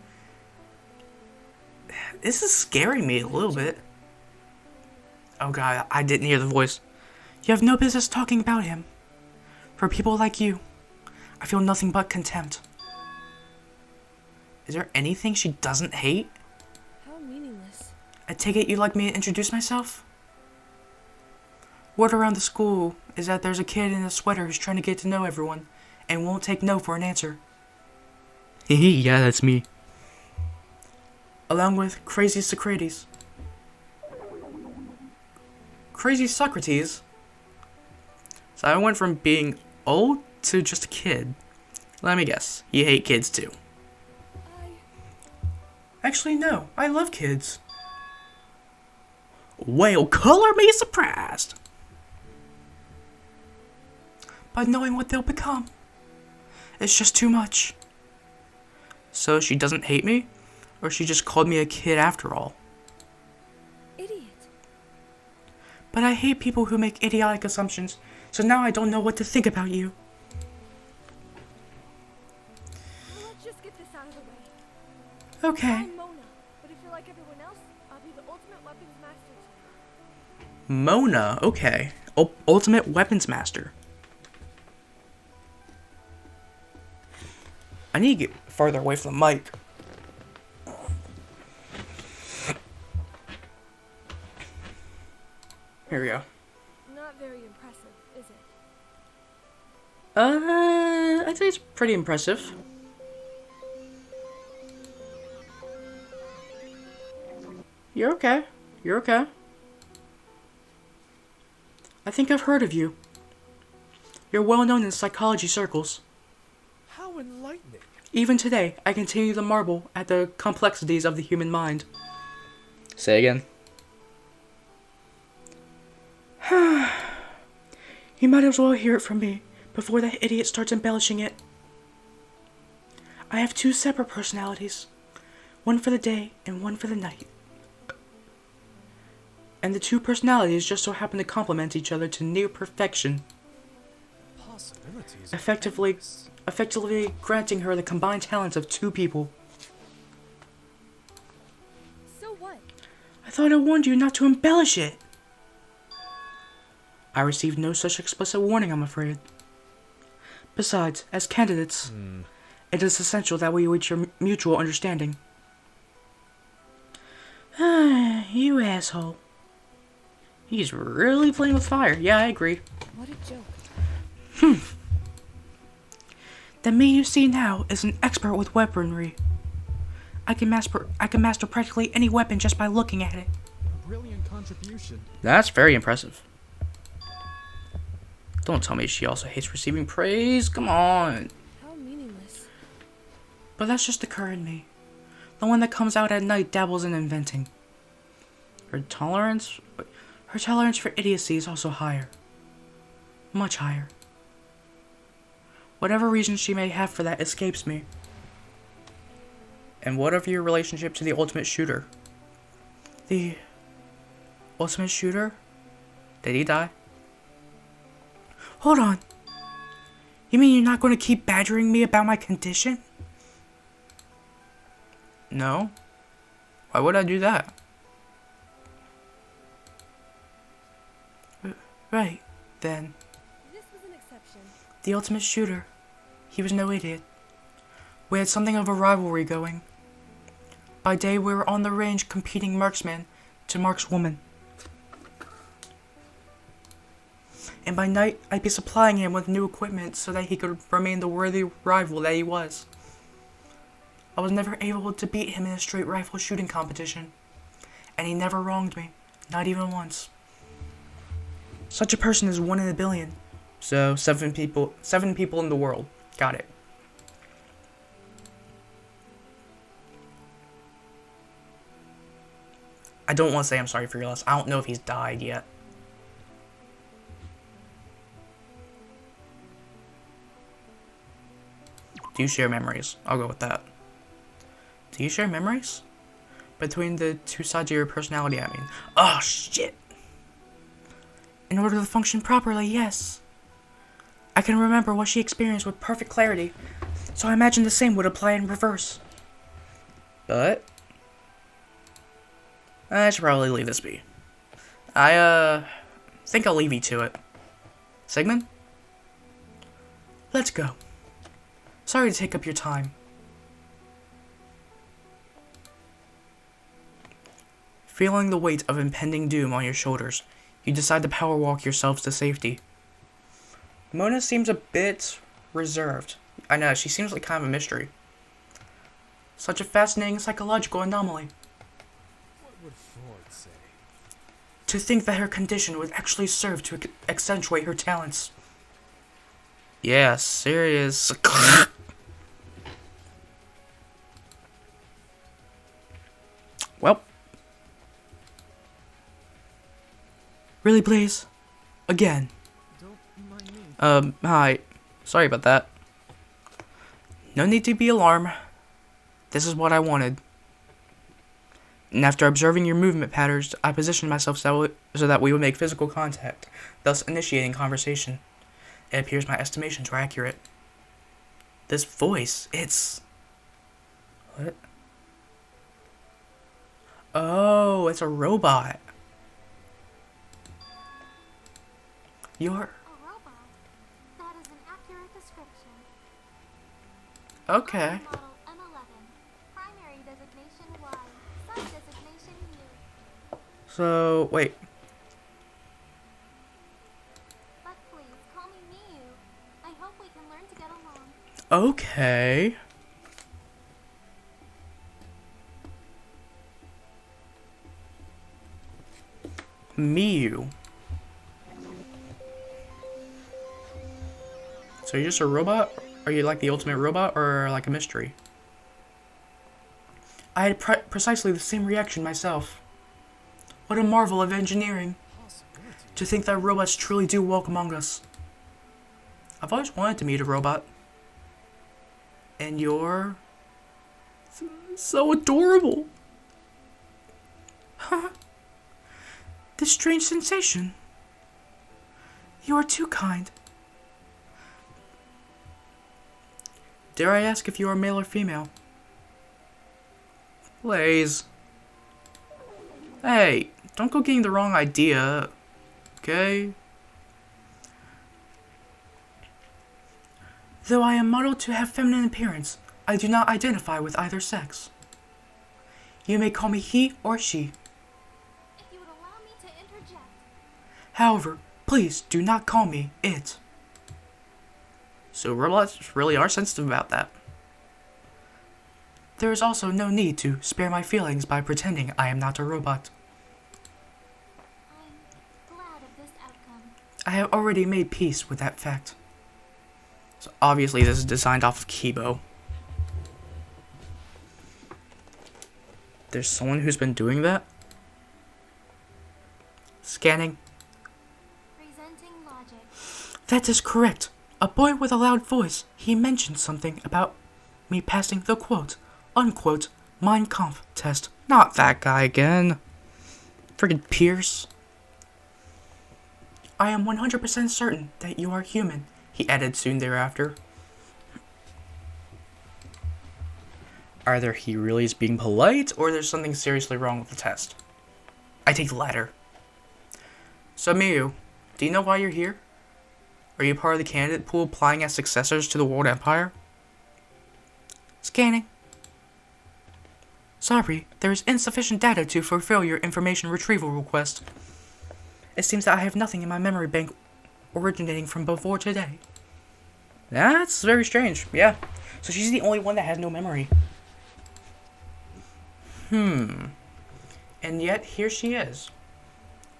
This is scaring me a little bit. Oh god, I didn't hear the voice. You have no business talking about him. For people like you, I feel nothing but contempt. Is there anything she doesn't hate? How meaningless. I take it you'd like me to introduce myself? Word around the school is that there's a kid in a sweater who's trying to get to know everyone and won't take no for an answer. Yeah, that's me. Along with Crazy Socrates. Crazy Socrates? So I went from being old to just a kid. Let me guess, you hate kids too. Actually, no, I love kids. Well, color me surprised. By knowing what they'll become. It's just too much. So she doesn't hate me? Or she just called me a kid after all? Idiot. But I hate people who make idiotic assumptions, so now I don't know what to think about you. Well, let's just get this out of the way. Okay. I'm Mona, but if you're like everyone else, I'll be the ultimate weapons master too. Mona, okay. Ultimate Weapons Master. I need to get farther away from the mic. Here we go. Not very impressive, is it? I'd say it's pretty impressive. You're okay. You're okay. I think I've heard of you. You're well known in psychology circles. How enlightening. Even today, I continue to marvel at the complexities of the human mind. Say again. You might as well hear it from me before that idiot starts embellishing it. I have two separate personalities. One for the day and one for the night. And the two personalities just so happen to complement each other to near perfection. Possibilities. Effectively granting her the combined talents of two people. So what? I thought I warned you not to embellish it. I received no such explicit warning, I'm afraid. Besides, as candidates, it is essential that we reach a mutual understanding. You asshole. He's really playing with fire. Yeah, I agree. What a joke. The me you see now is an expert with weaponry. I can master practically any weapon just by looking at it. A brilliant contribution. That's very impressive. Don't tell me she also hates receiving praise. Come on. How meaningless. But that's just the current me. The one that comes out at night dabbles in inventing. Her tolerance for idiocy is also higher. Much higher. Whatever reason she may have for that escapes me. And what of your relationship to the ultimate shooter? The ultimate shooter? Did he die? Hold on. You mean you're not going to keep badgering me about my condition? No. Why would I do that? Right, then. This was an exception. The ultimate shooter. He was no idiot. We had something of a rivalry going. By day, we were on the range competing marksman to markswoman. And by night, I'd be supplying him with new equipment so that he could remain the worthy rival that he was. I was never able to beat him in a straight rifle shooting competition. And he never wronged me, not even once. Such a person is 1 in a billion. So, 7 people in the world. Got it. I don't want to say I'm sorry for your loss. I don't know if he's died yet. Do you share memories? I'll go with that. Do you share memories? Between the two sides of your personality, I mean. Oh, shit! In order to function properly, yes. I can remember what she experienced with perfect clarity, so I imagine the same would apply in reverse. But I should probably leave this be. I think I'll leave you to it. Sigmund? Let's go. Sorry to take up your time. Feeling the weight of impending doom on your shoulders, you decide to power walk yourselves to safety. Mona seems a bit reserved. I know, she seems like kind of a mystery. Such a fascinating psychological anomaly. What would Ford say? To think that her condition would actually serve to accentuate her talents. Yeah, serious. Well. Really, please? Again. Don't mind me. Hi. Sorry about that. No need to be alarmed. This is what I wanted. And after observing your movement patterns, I positioned myself so that we would make physical contact, thus initiating conversation. It appears my estimations were accurate. This voice, it's... What? Oh, it's a robot. You're... A robot. That is an accurate description. Okay. Model M11. Primary designation Y. Sub-designation U. So, wait. But please, call me Miyu. I hope we can learn to get along. Okay. Miyu. So you're just a robot? Are you like the ultimate robot or like a mystery? I had precisely the same reaction myself. What a marvel of engineering. To think that robots truly do walk among us. I've always wanted to meet a robot. And you're... so adorable. Huh? This strange sensation. You are too kind. Dare I ask if you are male or female? Please. Hey, don't go getting the wrong idea, okay? Though I am modeled to have feminine appearance, I do not identify with either sex. You may call me he or she. If you would allow me to interject. However, please do not call me it. So robots really are sensitive about that. There is also no need to spare my feelings by pretending I am not a robot. I'm glad of this outcome. I have already made peace with that fact. So obviously this is designed off of Kibo. There's someone who's been doing that? Scanning. Presenting logic. That is correct. A boy with a loud voice. He mentioned something about me passing the quote-unquote Mein Kampf test. Not that guy again. Friggin' Pierce. I am 100% certain that you are human, he added soon thereafter. Either he really is being polite, or there's something seriously wrong with the test. I take the latter. So Miyu, do you know why you're here? Are you part of the candidate pool applying as successors to the World Empire? Scanning. Sorry, there is insufficient data to fulfill your information retrieval request. It seems that I have nothing in my memory bank originating from before today. That's very strange, yeah. So she's the only one that has no memory. And yet, here she is.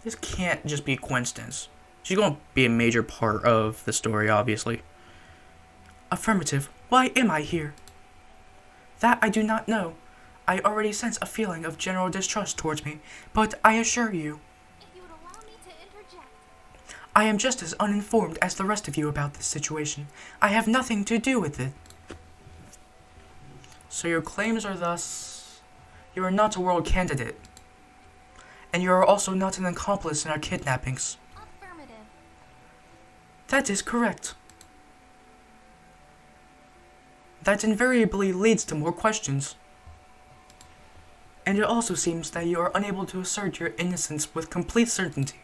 This can't just be a coincidence. She's going to be a major part of the story, obviously. Affirmative. Why am I here? That I do not know. I already sense a feeling of general distrust towards me, but I assure you, If you would allow me to interject. I am just as uninformed as the rest of you about this situation. I have nothing to do with it. So your claims are thus, you are not a world candidate, and you are also not an accomplice in our kidnappings. Affirmative. That is correct. That invariably leads to more questions. And it also seems that you are unable to assert your innocence with complete certainty.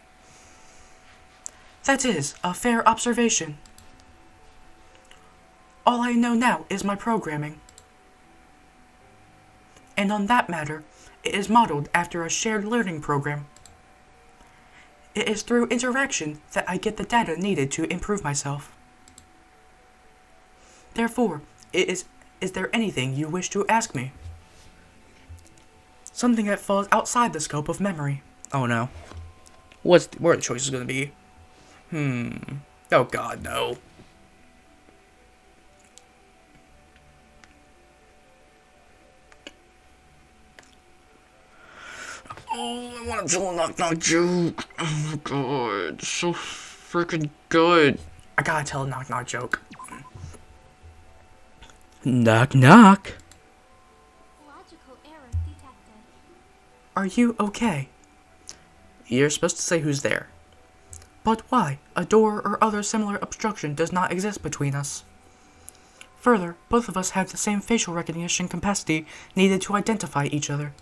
That is a fair observation. All I know now is my programming. And on that matter, it is modeled after a shared learning program. It is through interaction that I get the data needed to improve myself. Therefore, is there anything you wish to ask me? Something that falls outside the scope of memory. Oh no. What are the choices going to be? Oh god, no. Oh, I want to tell a knock-knock joke. Oh my god, so freaking good. I gotta tell a knock-knock joke. Knock-knock. Logical error detected. Are you okay? You're supposed to say who's there. But why? A door or other similar obstruction does not exist between us. Further, both of us have the same facial recognition capacity needed to identify each other.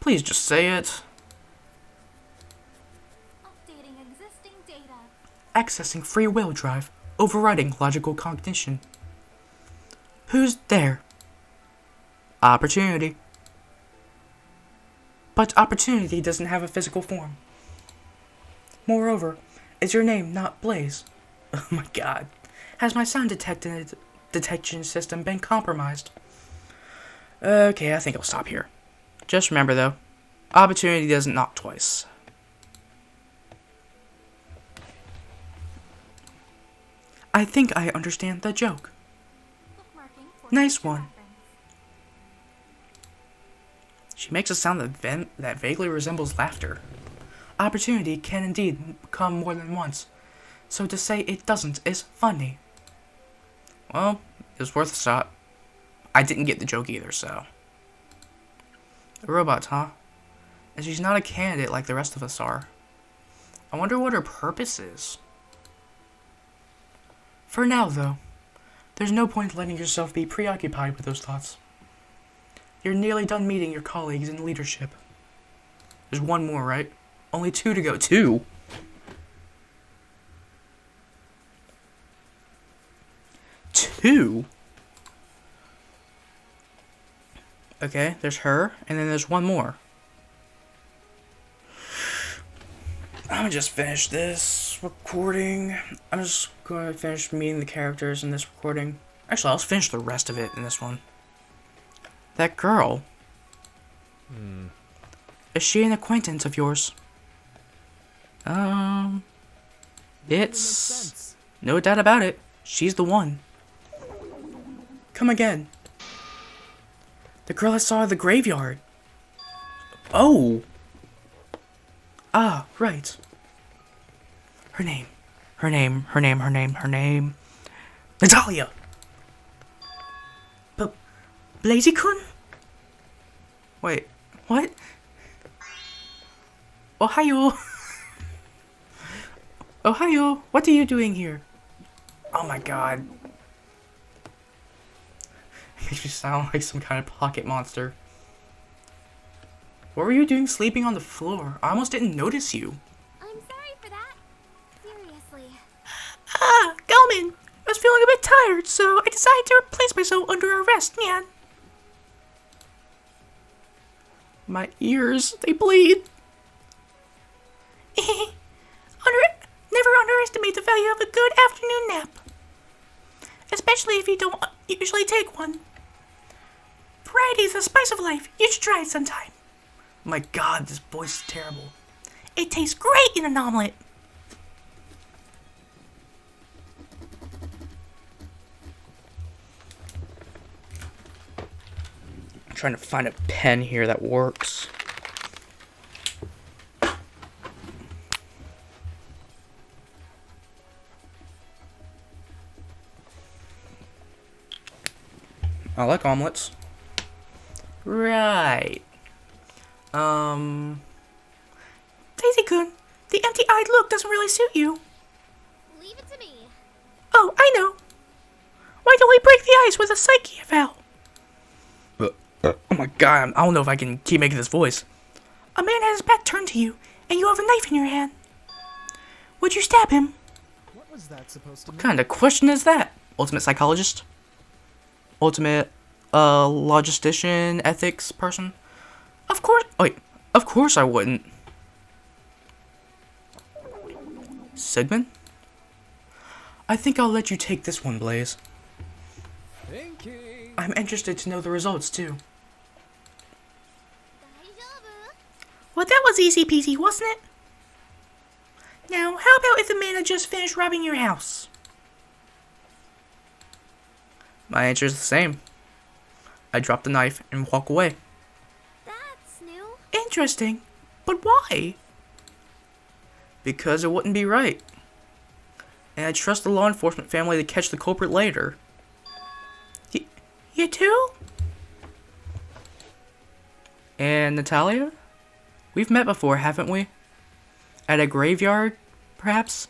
Please just say it. Updating existing data. Accessing free will drive, overriding logical cognition. Who's there? Opportunity. But opportunity doesn't have a physical form. Moreover, is your name not Blaze? Oh my god. Has my sound detection system been compromised? Okay, I think I'll stop here. Just remember though, opportunity doesn't knock twice. I think I understand the joke. Bookmarking for Nice future one. reference. She makes a sound that vaguely resembles laughter. Opportunity can indeed come more than once, so to say it doesn't is funny. Well, it was worth a shot. I didn't get the joke either, so. The robots, huh? And she's not a candidate like the rest of us are. I wonder what her purpose is. For now, though, there's no point letting yourself be preoccupied with those thoughts. You're nearly done meeting your colleagues in leadership. There's one more, right? Only 2 to go. 2? 2. Okay, there's her, and then there's one more. I'm gonna just finish this recording. I'm just gonna finish meeting the characters in this recording. Actually, I'll finish the rest of it in this one. That girl. Is she an acquaintance of yours? It's... no doubt about it. She's the one. Come again. The girl I saw at the graveyard. Oh! Ah, right. Her name. Natalia! But... Blazy-kun? Wait, what? Ohio! Ohio, what are you doing here? Oh my god. It makes me sound like some kind of pocket monster. What were you doing sleeping on the floor? I almost didn't notice you. I'm sorry for that. Seriously. Ah, Gelman! I was feeling a bit tired, so I decided to place myself under arrest, Nyan. My ears, they bleed. Never underestimate the value of a good afternoon nap. Especially if you don't usually take one. Variety is the spice of life. You should try it sometime. My god, this voice is terrible. It tastes great in an omelet. I'm trying to find a pen here that works. I like omelets. Right. Daisy-kun, the empty-eyed look doesn't really suit you. Leave it to me. Oh, I know. Why don't we break the ice with a psyche eval? Oh my god, I don't know if I can keep making this voice. A man has his back turned to you, and you have a knife in your hand. Would you stab him? What was that supposed to mean? What kind of question is that? Ultimate psychologist? Ultimate, logistician, ethics person? Of course, wait, of course I wouldn't. Sigmund? I think I'll let you take this one, Blaze. Thinking. I'm interested to know the results, too. 大丈夫? Well, that was easy peasy, wasn't it? Now, how about if the man had just finished robbing your house? My answer is the same. I drop the knife and walk away. That's new. Interesting. But why? Because it wouldn't be right. And I trust the law enforcement family to catch the culprit later. You too? And Natalia? We've met before, haven't we? At a graveyard, perhaps?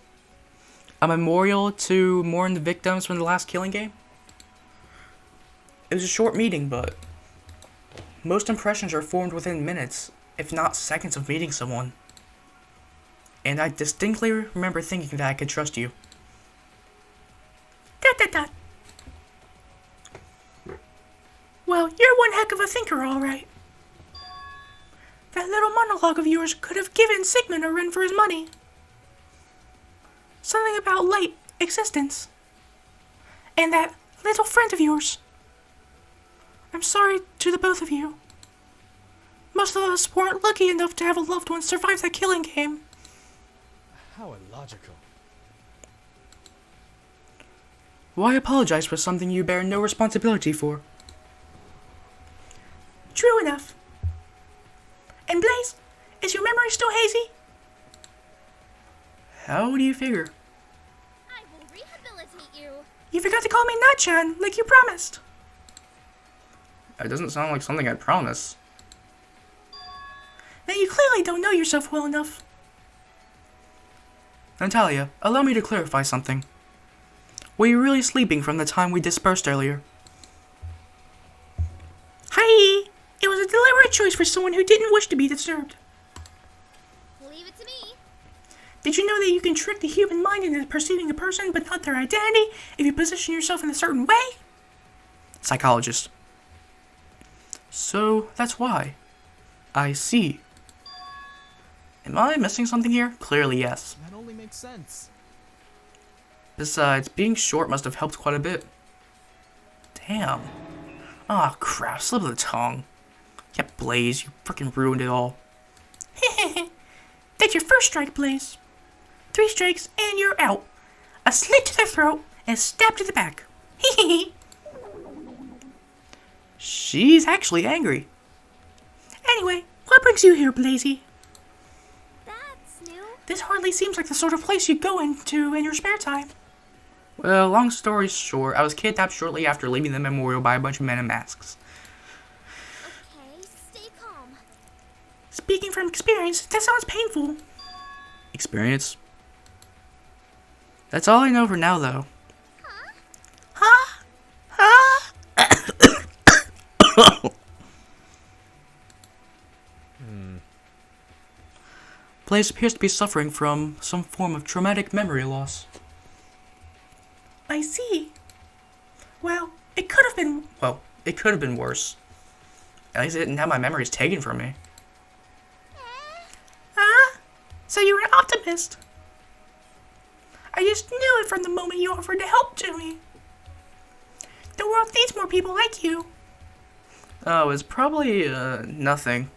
A memorial to mourn the victims from the last killing game? It was a short meeting, but most impressions are formed within minutes, if not seconds of meeting someone. And I distinctly remember thinking that I could trust you. Well, you're one heck of a thinker, all right. That little monologue of yours could have given Sigmund a run for his money. Something about light existence. And that little friend of yours. I'm sorry to the both of you. Most of us weren't lucky enough to have a loved one survive that killing game. How illogical. Why apologize for something you bear no responsibility for? True enough. And Blaze, is your memory still hazy? How do you figure? I will rehabilitate you. You forgot to call me Natchan, like you promised. That doesn't sound like something I'd promise. Then you clearly don't know yourself well enough. Natalia, allow me to clarify something. Were you really sleeping from the time we dispersed earlier? Hi! It was a deliberate choice for someone who didn't wish to be disturbed. Leave it to me. Did you know that you can trick the human mind into perceiving a person but not their identity if you position yourself in a certain way? Psychologist. So, that's why. I see. Am I missing something here? Clearly, yes. That only makes sense. Besides, being short must have helped quite a bit. Damn. Aw, crap, slip of the tongue. Yeah, Blaze, you frickin' ruined it all. That's your first strike, Blaze. 3 strikes and you're out. A slit to the throat and a stab to the back. She's actually angry. Anyway, what brings you here, Blazy? That's new. This hardly seems like the sort of place you'd go into in your spare time. Well, long story short, I was kidnapped shortly after leaving the memorial by a bunch of men in masks. Okay, stay calm. Speaking from experience, that sounds painful. Experience? That's all I know for now, though. Huh? Blaze appears to be suffering from some form of traumatic memory loss. I see. Well, it could have been worse. At least it didn't have my memories taken from me. Huh? So you're an optimist? I just knew it from the moment you offered to help to me. The world needs more people like you. Oh, it's probably, nothing.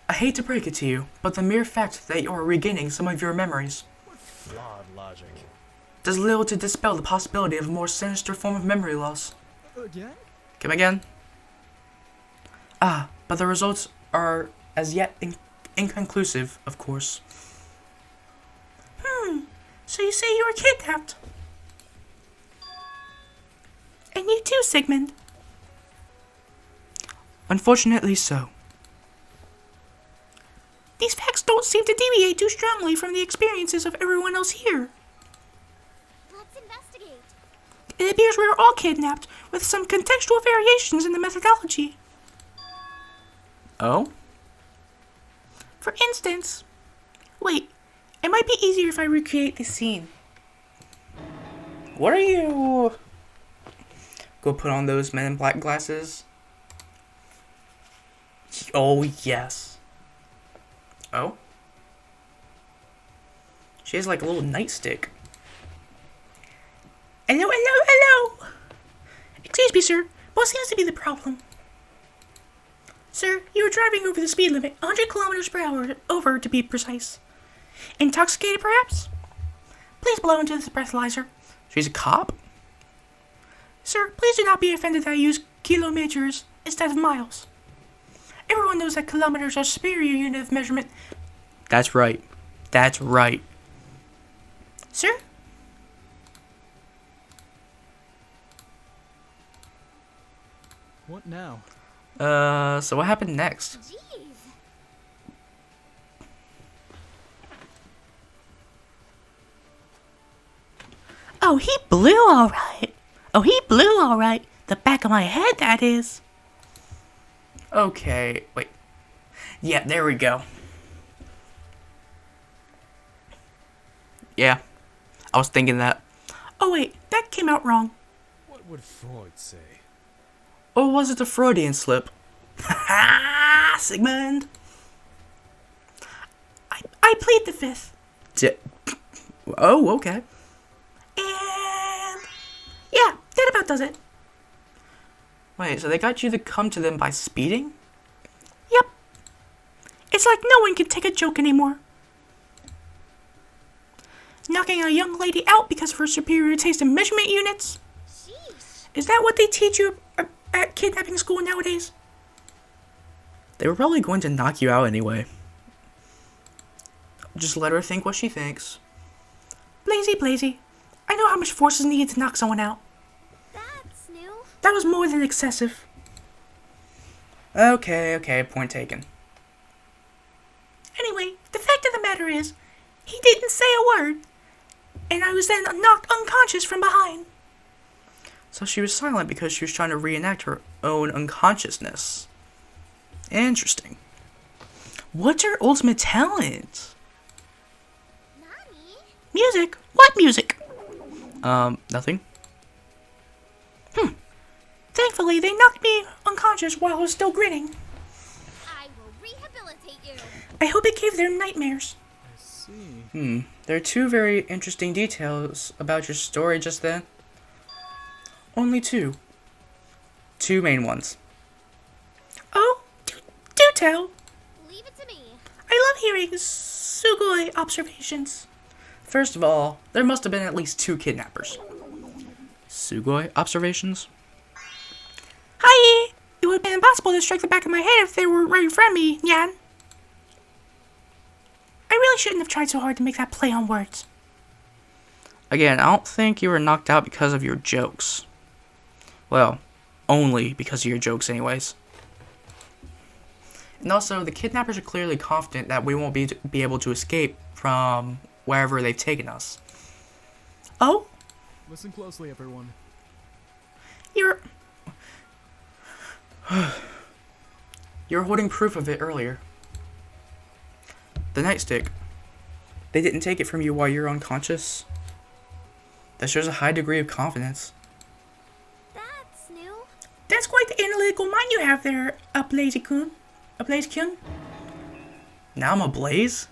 I hate to break it to you, but the mere fact that you are regaining some of your memories Flawed logic. does little to dispel the possibility of a more sinister form of memory loss. Again? Come again? But the results are as yet inconclusive, of course. So you say you were kidnapped? And you too, Sigmund? Unfortunately so. These facts don't seem to deviate too strongly from the experiences of everyone else here. Let's investigate. It appears we are all kidnapped, with some contextual variations in the methodology. Oh? For instance... Wait, it might be easier if I recreate this scene. What are you... Go put on those Men in Black glasses. Oh, yes. Oh? She has like a little nightstick. Hello. Excuse me, sir. What seems to be the problem? Sir, you were driving over the speed limit, 100 kilometers per hour, over to be precise. Intoxicated, perhaps? Please blow into this breathalyzer. She's a cop? Sir, please do not be offended that I use kilometers instead of miles. Everyone knows that kilometers are a superior unit of measurement. That's right. Sir? What now? So what happened next? Jeez. Oh, he blew all right. The back of my head, that is. Okay, wait. Yeah, there we go. Yeah, I was thinking that. Oh wait, that came out wrong. What would Freud say? Or was it a Freudian slip? Ha Sigmund! I plead the fifth. Oh, okay. And... yeah, that about does it. Wait, so they got you to come to them by speeding? Yep. It's like no one can take a joke anymore. Knocking a young lady out because of her superior taste in measurement units? Sheesh. Is that what they teach you at kidnapping school nowadays? They were probably going to knock you out anyway. Just let her think what she thinks. Blazy. I know how much force is needed to knock someone out. That's new. That was more than excessive. Okay, point taken. Anyway, the fact of the matter is, he didn't say a word, and I was then knocked unconscious from behind. So she was silent because she was trying to reenact her own unconsciousness. Interesting. What's your ultimate talent? Nani? Music? What music? Nothing. Thankfully, they knocked me unconscious while I was still grinning. I will rehabilitate you. I hope it gave them nightmares. I see. There are two very interesting details about your story just then. Only two. Two main ones. Oh, do tell. Leave it to me. I love hearing Sugoi observations. First of all, there must have been at least 2 kidnappers. Sugoi observations? Hi! It would have been impossible to strike the back of my head if they were right in front of me, Nyan. I really shouldn't have tried so hard to make that play on words. Again, I don't think you were knocked out because of your jokes. Well, only because of your jokes anyways. And also, the kidnappers are clearly confident that we won't be able to escape from wherever they've taken us. Oh? Listen closely, everyone. You're holding proof of it earlier. The nightstick. They didn't take it from you while you're unconscious. That shows a high degree of confidence. That's new. That's quite the analytical mind you have there, Ablaze-kun. Ablaze-kun? Now I'm Ablaze?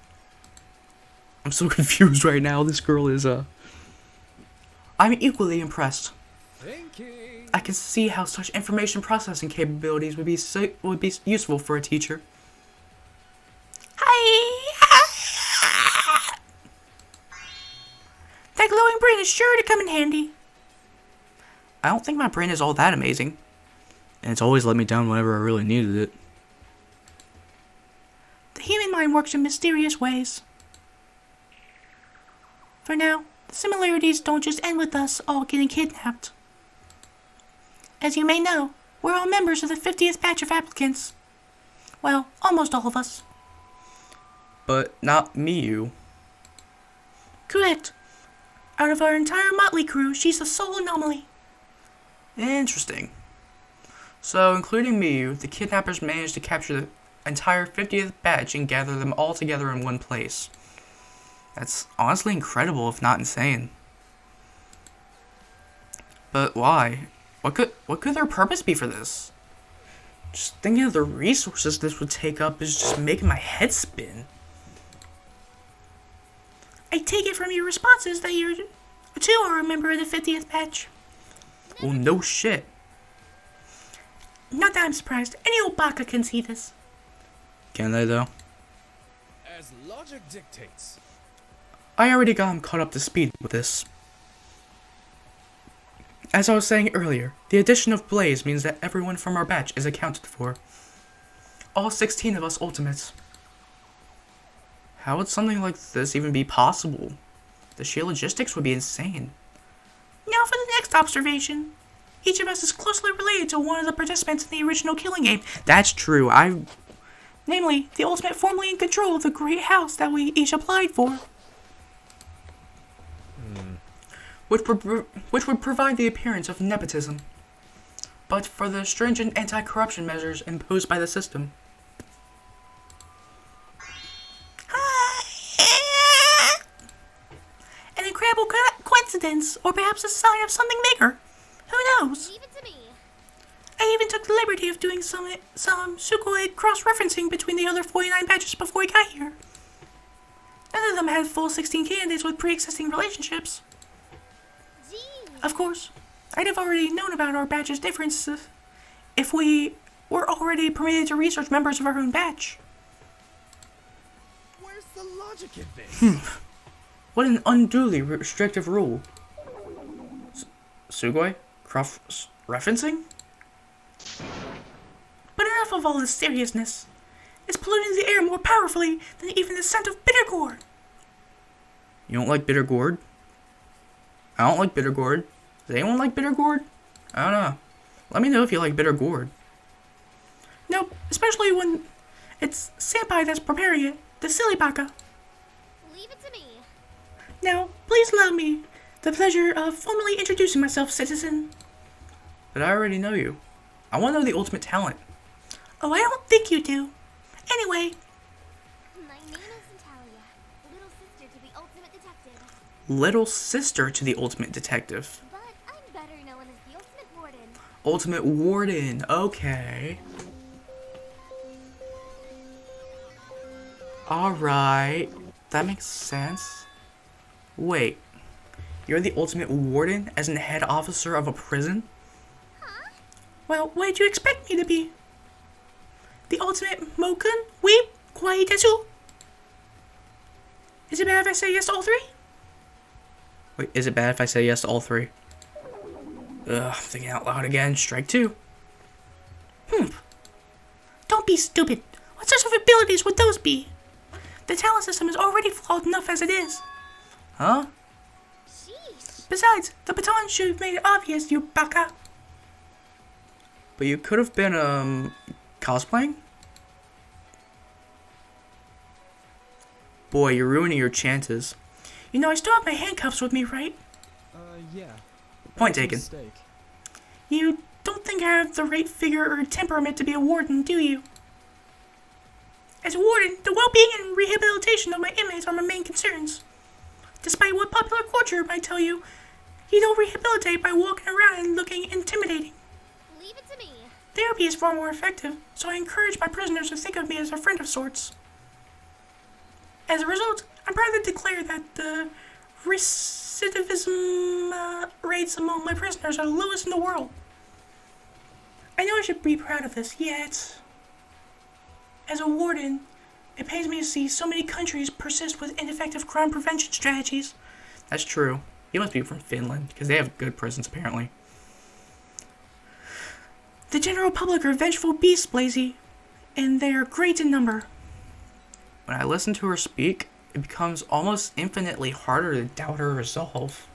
I'm so confused right now. This girl is, I'm equally impressed. Thinking. I can see how such information processing capabilities would be useful for a teacher. Hi! That glowing brain is sure to come in handy. I don't think my brain is all that amazing. And it's always let me down whenever I really needed it. The human mind works in mysterious ways. For now, the similarities don't just end with us all getting kidnapped. As you may know, we're all members of the 50th batch of applicants. Well, almost all of us. But not Miyu. Correct. Out of our entire motley crew, she's the sole anomaly. Interesting. So, including Miyu, the kidnappers managed to capture the entire 50th batch and gather them all together in one place. That's honestly incredible, if not insane. But why? What could their purpose be for this? Just thinking of the resources this would take up is just making my head spin. I take it from your responses that you too are a member of the 50th batch. Well, no shit. Not that I'm surprised. Any old baka can see this. Can they, though? As logic dictates. I already got him caught up to speed with this. As I was saying earlier, the addition of Blaze means that everyone from our batch is accounted for. All 16 of us ultimates. How would something like this even be possible? The sheer logistics would be insane. Now for the next observation. Each of us is closely related to one of the participants in the original Killing Game. That's true. Namely, the ultimate formerly in control of the great house that we each applied for. Which would provide the appearance of nepotism, but for the stringent anti-corruption measures imposed by the system. An incredible coincidence, or perhaps a sign of something bigger. Who knows? Leave it to me. I even took the liberty of doing some Sugoi cross-referencing between the other 49 batches before we got here. None of them had full 16 candidates with pre-existing relationships. Of course, I'd have already known about our batch's differences if we were already permitted to research members of our own batch. Where's the logic in this? What an unduly restrictive rule. Sugoi? Cross-referencing? But enough of all this seriousness. It's polluting the air more powerfully than even the scent of bitter gourd. You don't like bitter gourd? I don't like bitter gourd. Does anyone like bitter gourd? I don't know. Let me know if you like bitter gourd. Nope, especially when it's Senpai that's preparing it, the silly baka. Leave it to me. Now, please allow me the pleasure of formally introducing myself, citizen. But I already know you. I want to know the ultimate talent. Oh, I don't think you do. Anyway, little sister to the ultimate detective. But I'm better known as the Ultimate Warden. Ultimate Warden, okay. Alright, that makes sense. Wait, you're the Ultimate Warden as in the head officer of a prison? Huh? Well, what did you expect me to be? The Ultimate Mokun? Weep? Kawaii desu? Is it bad if I say yes to all three? Wait, is it bad if I say yes to all three? Ugh, thinking out loud again. Strike two. Don't be stupid. What sorts of abilities would those be? The talent system is already flawed enough as it is. Huh? Sheesh. Besides, the baton should have made it obvious, you baka. But you could have been, cosplaying? Boy, you're ruining your chances. You know, I still have my handcuffs with me, right? Yeah. Point That was a taken. mistake. You don't think I have the right figure or temperament to be a warden, do you? As a warden, the well-being and rehabilitation of my inmates are my main concerns. Despite what popular culture might tell you, you don't rehabilitate by walking around and looking intimidating. Leave it to me. Therapy is far more effective, so I encourage my prisoners to think of me as a friend of sorts. As a result, I'm proud to declare that the recidivism rates among my prisoners are the lowest in the world. I know I should be proud of this, yet, as a warden, it pains me to see so many countries persist with ineffective crime prevention strategies. That's true. You must be from Finland, because they have good prisons, apparently. The general public are vengeful beasts, Blazy, and they are great in number. When I listen to her speak, it becomes almost infinitely harder to doubt her resolve.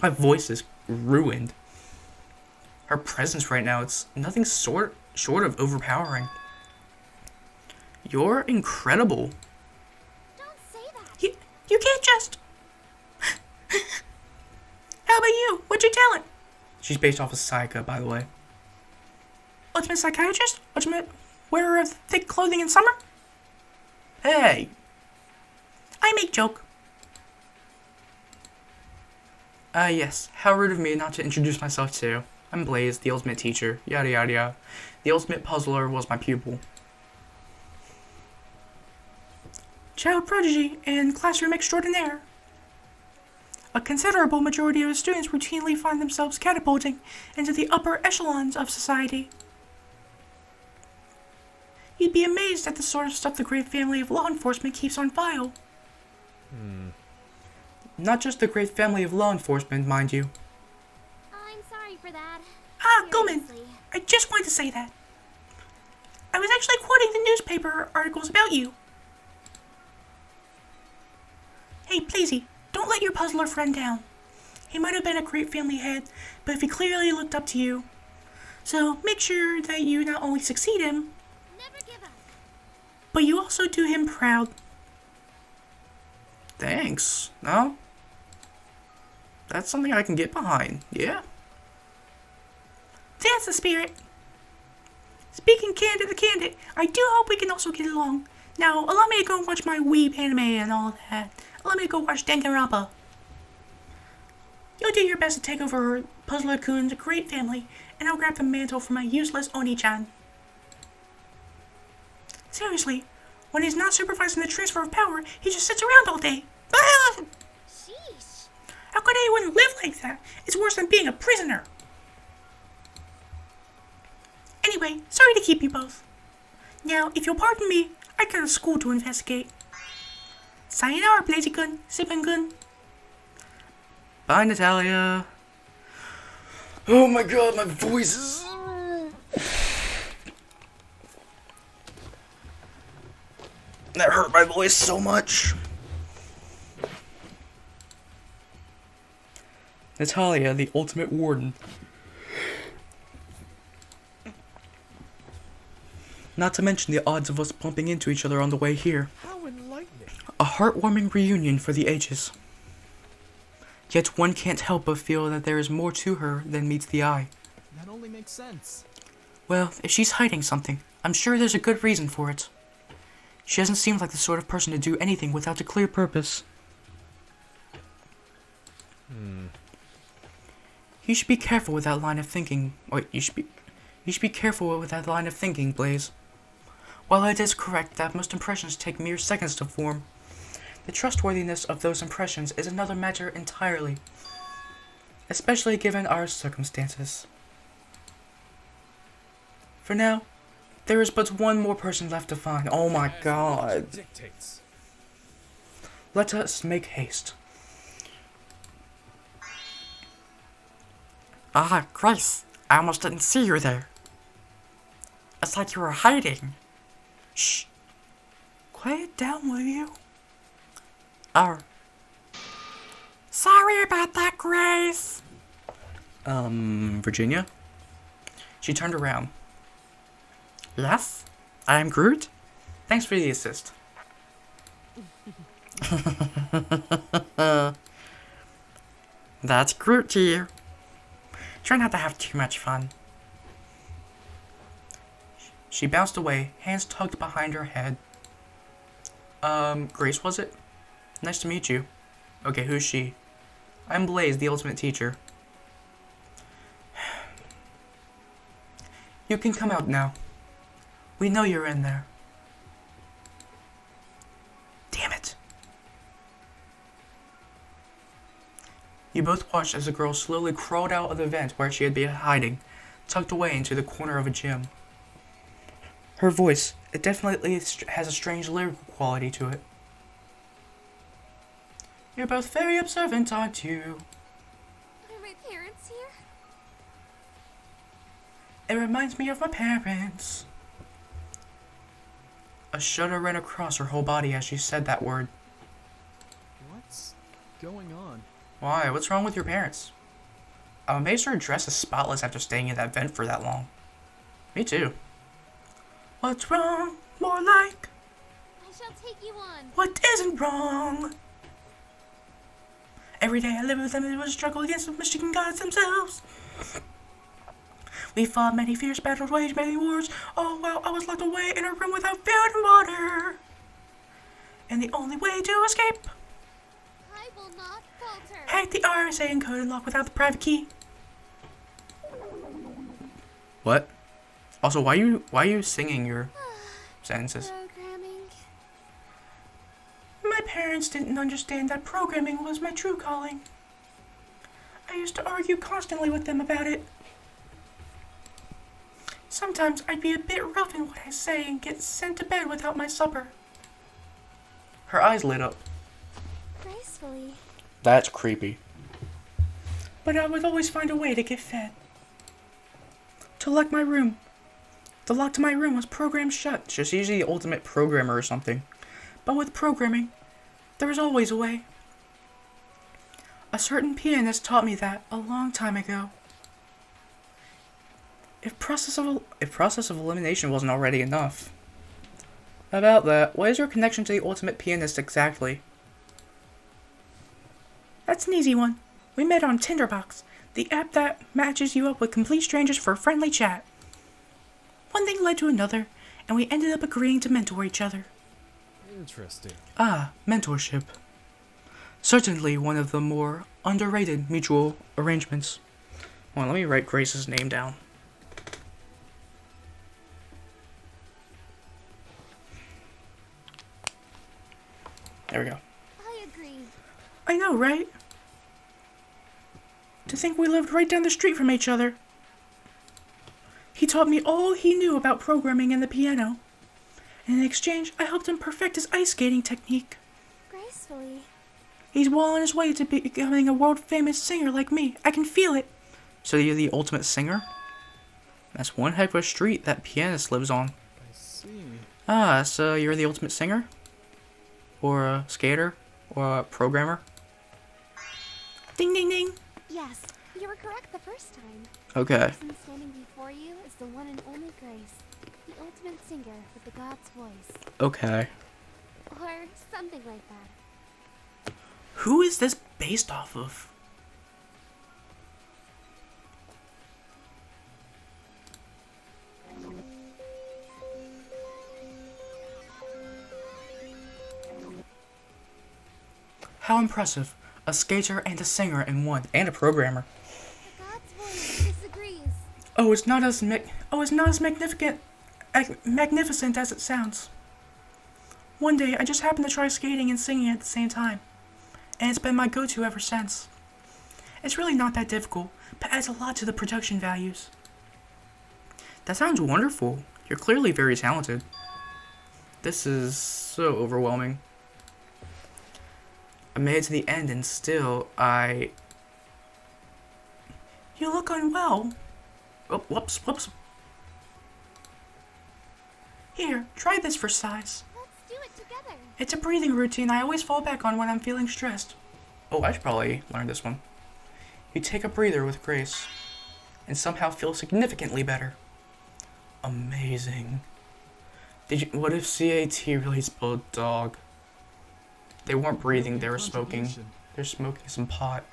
My voice is ruined. Her presence right now, it's nothing short of overpowering. You're incredible. Don't say that. You can't just... How about you? What's your talent? She's based off of Saika, by the way. Ultimate psychiatrist? Ultimate wearer of thick clothing in summer? Hey! I make joke. Yes. How rude of me not to introduce myself too. I'm Blaze, the ultimate teacher. Yada yada yada. The ultimate puzzler was my pupil. Child prodigy and classroom extraordinaire. A considerable majority of students routinely find themselves catapulting into the upper echelons of society. You'd be amazed at the sort of stuff the great family of law enforcement keeps on file. Not just the great family of law enforcement, mind you. I'm sorry for that. Gomen! Seriously. I just wanted to say that. I was actually quoting the newspaper articles about you. Hey, Blazy, don't let your puzzler friend down. He might have been a great family head, but he clearly looked up to you. So make sure that you not only succeed him, Never give up. but you also do him proud. Thanks. No? That's something I can get behind. Yeah? That's the spirit. Speaking candid to candid, I do hope we can also get along. Now, allow me to go watch my weeb anime and all that. Allow me to go watch Danganronpa. You'll do your best to take over Puzzler-kun's great family, and I'll grab the mantle from my useless Oni-chan. Seriously, when he's not supervising the transfer of power, he just sits around all day. Sheesh. How could anyone live like that? It's worse than being a prisoner. Anyway, sorry to keep you both. Now, if you'll pardon me, I got a school to investigate. Sayonara, Blazy-kun, Sippin-kun. Bye, Natalia. Oh my god, my voice is... That hurt my voice so much. Natalia, the ultimate warden. Not to mention the odds of us bumping into each other on the way here. How enlightening. A heartwarming reunion for the ages. Yet one can't help but feel that there is more to her than meets the eye. That only makes sense. Well, if she's hiding something, I'm sure there's a good reason for it. She doesn't seem like the sort of person to do anything without a clear purpose. You should be careful with that line of thinking. Wait, you should be careful with that line of thinking, Blaze. While it is correct that most impressions take mere seconds to form, the trustworthiness of those impressions is another matter entirely, especially given our circumstances. For now, there is but one more person left to find. Oh my god. Dictates. Let us make haste. Ah, Grace, I almost didn't see you there. It's like you were hiding. Shh. Quiet down, will you? Oh. Sorry about that, Grace. Virginia? She turned around. Yes? I am Groot? Thanks for the assist. That's Groot to you. Try not to have too much fun. She bounced away, hands tucked behind her head. Grace, was it? Nice to meet you. Okay, who's she? I'm Blaze, the ultimate teacher. You can come out now. We know you're in there. Damn it. You both watched as the girl slowly crawled out of the vent where she had been hiding, tucked away into the corner of a gym. Her voice, it definitely has a strange lyrical quality to it. You're both very observant, aren't you? Are my parents here? It reminds me of my parents. A shudder ran across her whole body as she said that word. What's going on? Why? What's wrong with your parents? I'm amazed her dress is spotless after staying in that vent for that long. Me too. What's wrong? More like. I shall take you on. What isn't wrong? Every day I live with them, it was a struggle against the Michigan gods themselves. We fought many fierce battles, waged many wars. Oh, while I was locked away in a room without food and water. And the only way to escape. I will not falter. Hack the RSA encoded lock without the private key. What? Also, why are you singing your sentences? Programming. My parents didn't understand that programming was my true calling. I used to argue constantly with them about it. Sometimes I'd be a bit rough in what I say and get sent to bed without my supper. Her eyes lit up. Gracefully. That's creepy. But I would always find a way to get fed. To lock my room. The lock to my room was programmed shut. She's usually the ultimate programmer or something. But with programming, there is always a way. A certain pianist taught me that a long time ago. If process of elimination wasn't already enough. About that, what is your connection to the ultimate pianist exactly? That's an easy one. We met on Tinderbox, the app that matches you up with complete strangers for a friendly chat. One thing led to another, and we ended up agreeing to mentor each other. Interesting. Ah, mentorship. Certainly one of the more underrated mutual arrangements. Hold on, let me write Grace's name down. There we go. I agree. I know, right? To think we lived right down the street from each other. He taught me all he knew about programming and the piano. And in exchange, I helped him perfect his ice skating technique. Gracefully. He's well on his way to becoming a world-famous singer like me. I can feel it. So you're the ultimate singer? That's one heck of a street that pianist lives on. I see. Ah, so you're the ultimate singer? Or a skater? Or a programmer? Ding ding ding! Yes, you were correct the first time. Okay. The person standing before you is the one and only Grace, the ultimate singer with the god's voice. Okay. Or something like that. Who is this based off of? How impressive. A skater and a singer in one, and a programmer. The God's voice disagrees. It's not as magnificent as it sounds. One day, I just happened to try skating and singing at the same time, and it's been my go-to ever since. It's really not that difficult, but adds a lot to the production values. That sounds wonderful. You're clearly very talented. This is so overwhelming. I made it to the end and still, You look unwell. Oh, whoops. Here, try this for size. Let's do it together. It's a breathing routine I always fall back on when I'm feeling stressed. Oh, I should probably learn this one. You take a breather with grace, and somehow feel significantly better. Amazing. What if CAT really spelled dog? They weren't breathing, they were smoking. They're smoking some pot.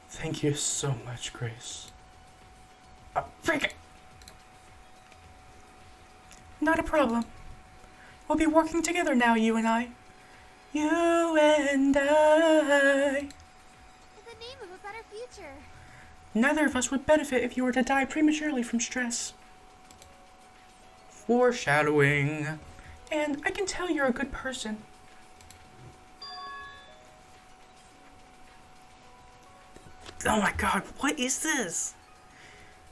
Thank you so much, Grace. Oh, freak it! Not a problem. We'll be working together now, you and I. You and I. In the name of a better future. Neither of us would benefit if you were to die prematurely from stress. Foreshadowing. And I can tell you're a good person. Oh my god, what is this?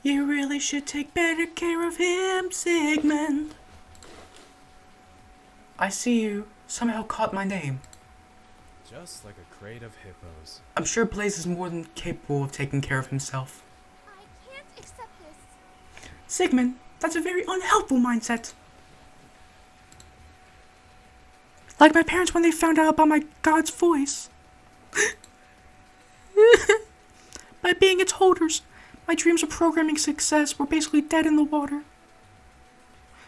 You really should take better care of him, Sigmund. I see you somehow caught my name. Just like a crate of hippos. I'm sure Blaze is more than capable of taking care of himself. I can't accept this. Sigmund, that's a very unhelpful mindset. Like my parents when they found out about my God's voice. By being its holders, my dreams of programming success were basically dead in the water.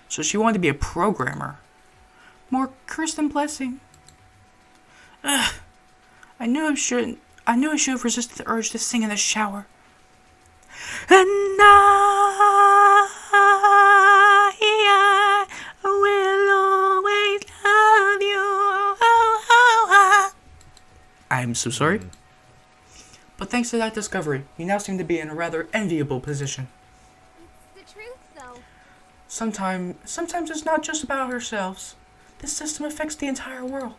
So she wanted to be a programmer. More curse than blessing. Ugh. I knew I should have resisted the urge to sing in the shower. And I will always love you. I'm so sorry. But thanks to that discovery, you now seem to be in a rather enviable position. It's the truth, though. Sometimes it's not just about ourselves. This system affects the entire world.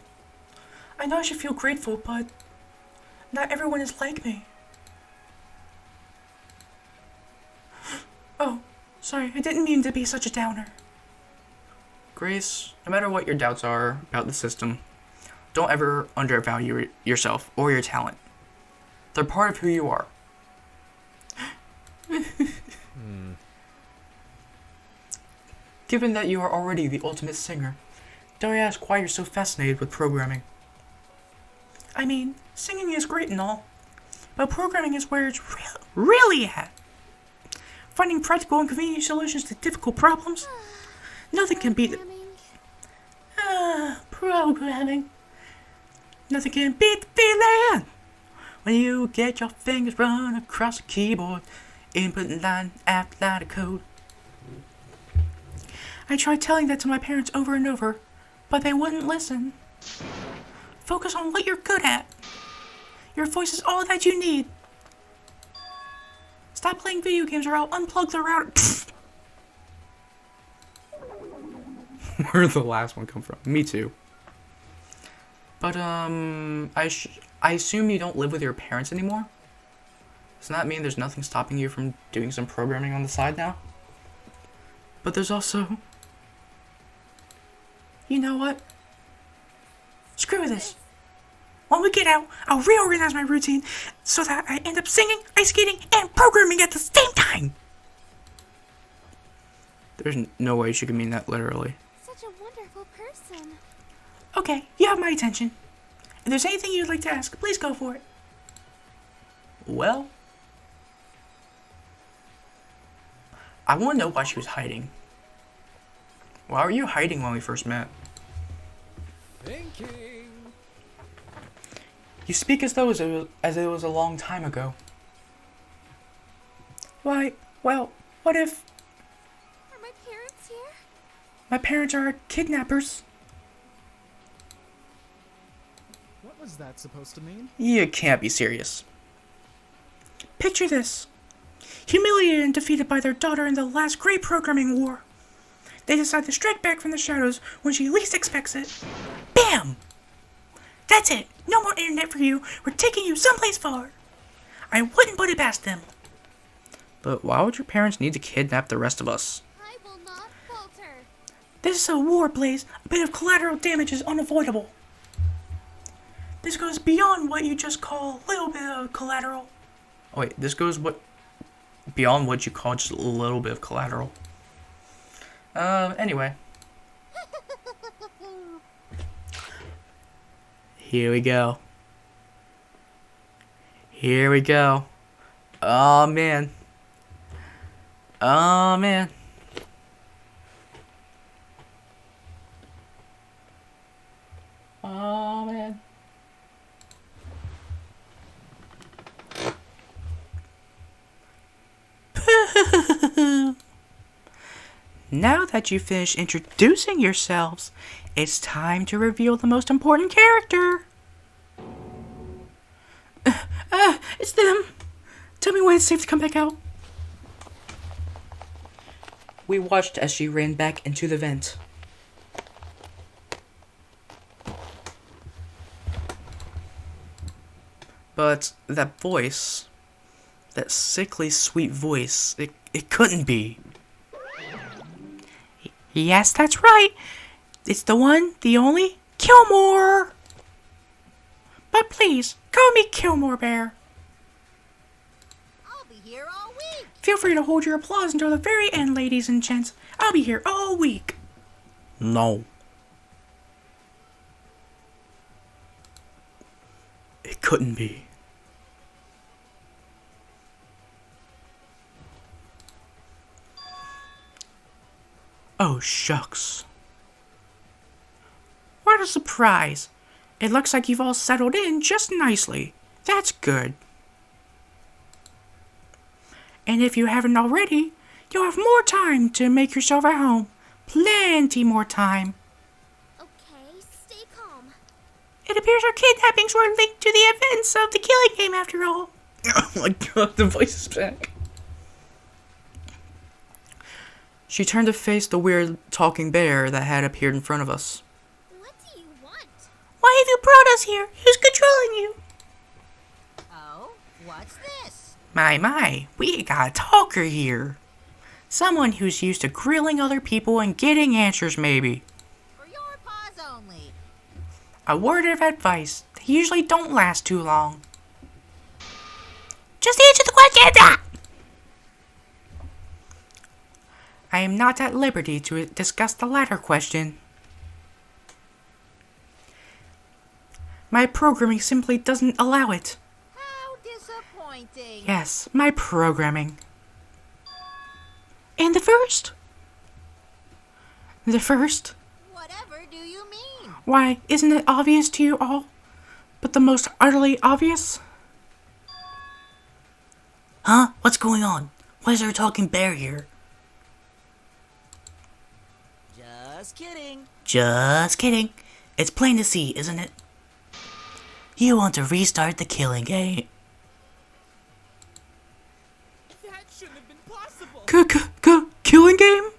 I know I should feel grateful, but not everyone is like me. Oh, sorry, I didn't mean to be such a downer. Grace, no matter what your doubts are about the system, don't ever undervalue yourself or your talent. They're part of who you are. Given that you are already the ultimate singer, dare I ask why you're so fascinated with programming? I mean, singing is great and all, but programming is where it's really at. Finding practical and convenient solutions to difficult problems. Nothing can beat programming. Nothing can beat the feeling when you get your fingers run across the keyboard, inputting line after line of code. I tried telling that to my parents over and over, but they wouldn't listen. Focus on what you're good at. Your voice is all that you need. Stop playing video games or I'll unplug the router. Where did the last one come from? Me too. But, I assume you don't live with your parents anymore? Doesn't that mean there's nothing stopping you from doing some programming on the side now? But there's also... You know what? Screw this. When we get out, I'll reorganize my routine so that I end up singing, ice skating, and programming at the same time. There's no way she could mean that literally. Such a wonderful person. Okay, you have my attention. If there's anything you'd like to ask, please go for it. Well, I want to know why she was hiding. Why were you hiding when we first met? Thinking. You speak as though it was a long time ago. Why, well, what if... Are my parents here? My parents are kidnappers. What was is that supposed to mean? You can't be serious. Picture this. Humiliated and defeated by their daughter in the last great programming war, they decide to strike back from the shadows when she least expects it. BAM! That's it. No more internet for you. We're taking you someplace far. I wouldn't put it past them. But why would your parents need to kidnap the rest of us? I will not falter. This is a war, Blaze. A bit of collateral damage is unavoidable. This goes beyond what you just call a little bit of collateral. Oh wait, this goes beyond what you call just a little bit of collateral. Anyway. Here we go. Here we go. Oh man. Oh man. Oh man. Now that you've finished introducing yourselves, it's time to reveal the most important character. It's them. Tell me when it's safe to come back out. We watched as she ran back into the vent. But that voice, that sickly sweet voice, it couldn't be. Yes, that's right. It's the one, the only, Kilmore. But please, call me Kilmore Bear. I'll be here all week. Feel free to hold your applause until the very end, ladies and gents. I'll be here all week. No. It couldn't be. Oh, shucks. What a surprise. It looks like you've all settled in just nicely. That's good. And if you haven't already, you'll have more time to make yourself at home. Plenty more time. Okay, stay calm. It appears our kidnappings were linked to the events of the killing game after all. Oh my god, the voice is back. She turned to face the weird talking bear that had appeared in front of us. What do you want? Why have you brought us here? Who's controlling you? Oh, what's this? My, we got a talker here. Someone who's used to grilling other people and getting answers, maybe. For your paws only. A word of advice. They usually don't last too long. Just answer the question! I am not at liberty to discuss the latter question. My programming simply doesn't allow it. How disappointing. Yes, my programming. And the first? The first? Whatever do you mean? Why, isn't it obvious to you all? But the most utterly obvious? Huh? What's going on? Why is there a talking bear here? Just kidding. Just kidding. It's plain to see, isn't it? You want to restart the killing game. That shouldn't have been possible. Killing game?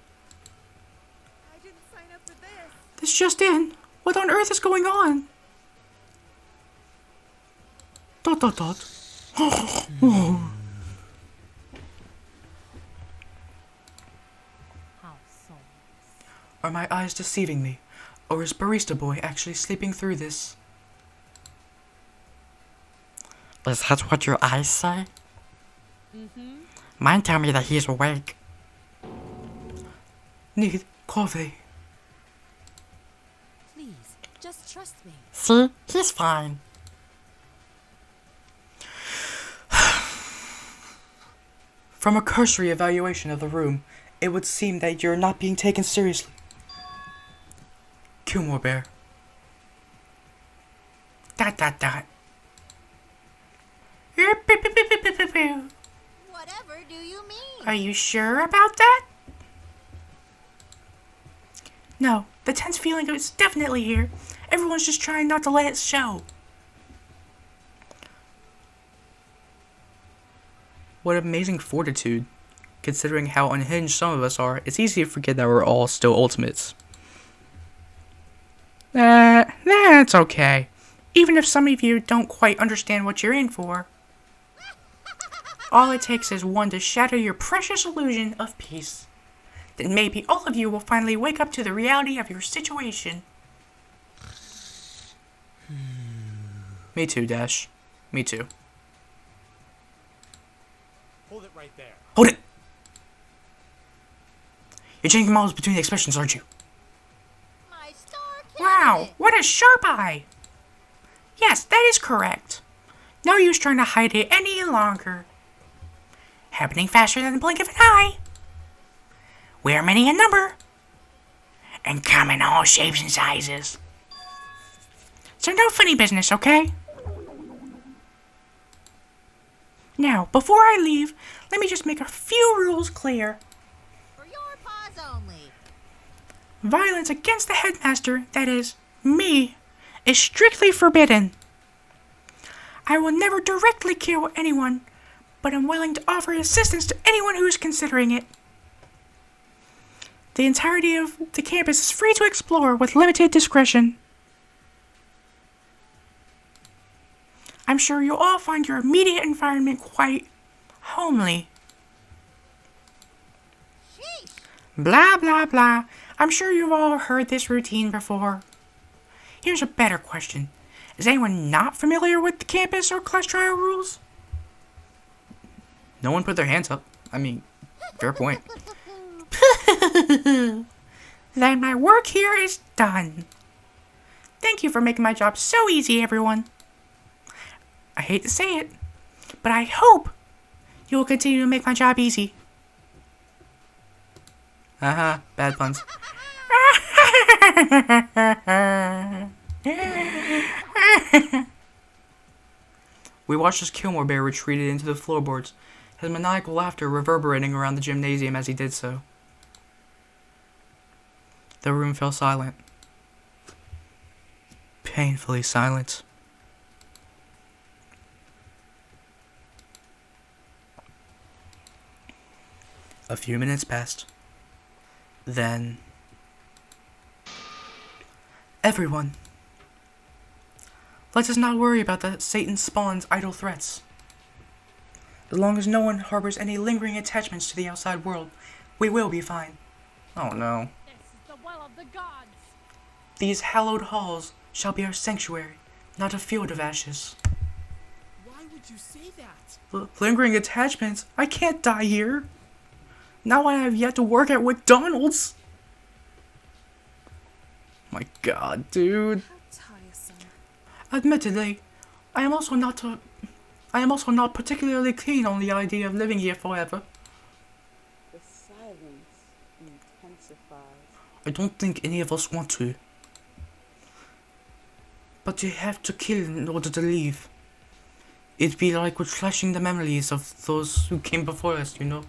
I didn't sign up for this. This just in. What on earth is going on? Dot. Are my eyes deceiving me? Or is Barista Boy actually sleeping through this? Is that what your eyes say? Mm-hmm. Mine tell me that he's awake. Need coffee. Please, just trust me. See? He's fine. From a cursory evaluation of the room, it would seem that you're not being taken seriously. Kilmore Bear. ... Whatever do you mean? Are you sure about that? No, the tense feeling is definitely here. Everyone's just trying not to let it show. What amazing fortitude. Considering how unhinged some of us are, it's easy to forget that we're all still ultimates. That's okay. Even if some of you don't quite understand what you're in for. All it takes is one to shatter your precious illusion of peace. Then maybe all of you will finally wake up to the reality of your situation. Me too, Dash. Me too. Hold it right there. Hold it! You're changing models between the expressions, aren't you? My star Wow, candidate. what a sharp eye! Yes, that is correct. No use trying to hide it any longer. Happening faster than the blink of an eye. We are many in number. And come in all shapes and sizes. So no funny business, okay? Now, before I leave, let me just make a few rules clear. For your paws only. Violence against the headmaster, that is, me, is strictly forbidden. I will never directly kill anyone, but I'm willing to offer assistance to anyone who is considering it. The entirety of the campus is free to explore with limited discretion. I'm sure you'll all find your immediate environment quite homely. Sheesh. Blah, blah, blah. I'm sure you've all heard this routine before. Here's a better question. Is anyone not familiar with the campus or class trial rules? No one put their hands up. I mean, fair point. Then my work here is done. Thank you for making my job so easy, everyone. I hate to say it, but I hope you will continue to make my job easy. Bad puns. We watched as Kilmore Bear retreated into the floorboards, his maniacal laughter reverberating around the gymnasium as he did so. The room fell silent. Painfully silent. A few minutes passed. Then... Everyone. Let us not worry about the Satan spawn's idle threats. As long as no one harbors any lingering attachments to the outside world, we will be fine. Oh no. This is the will of the gods. These hallowed halls shall be our sanctuary, not a field of ashes. Why would you say that? Lingering attachments? I can't die here. Now I have yet to work at McDonald's. My god, dude. How tiresome. Admittedly, I am also not particularly keen on the idea of living here forever. The silence intensifies. I don't think any of us want to. But you have to kill in order to leave. It'd be like refreshing the memories of those who came before us, you know?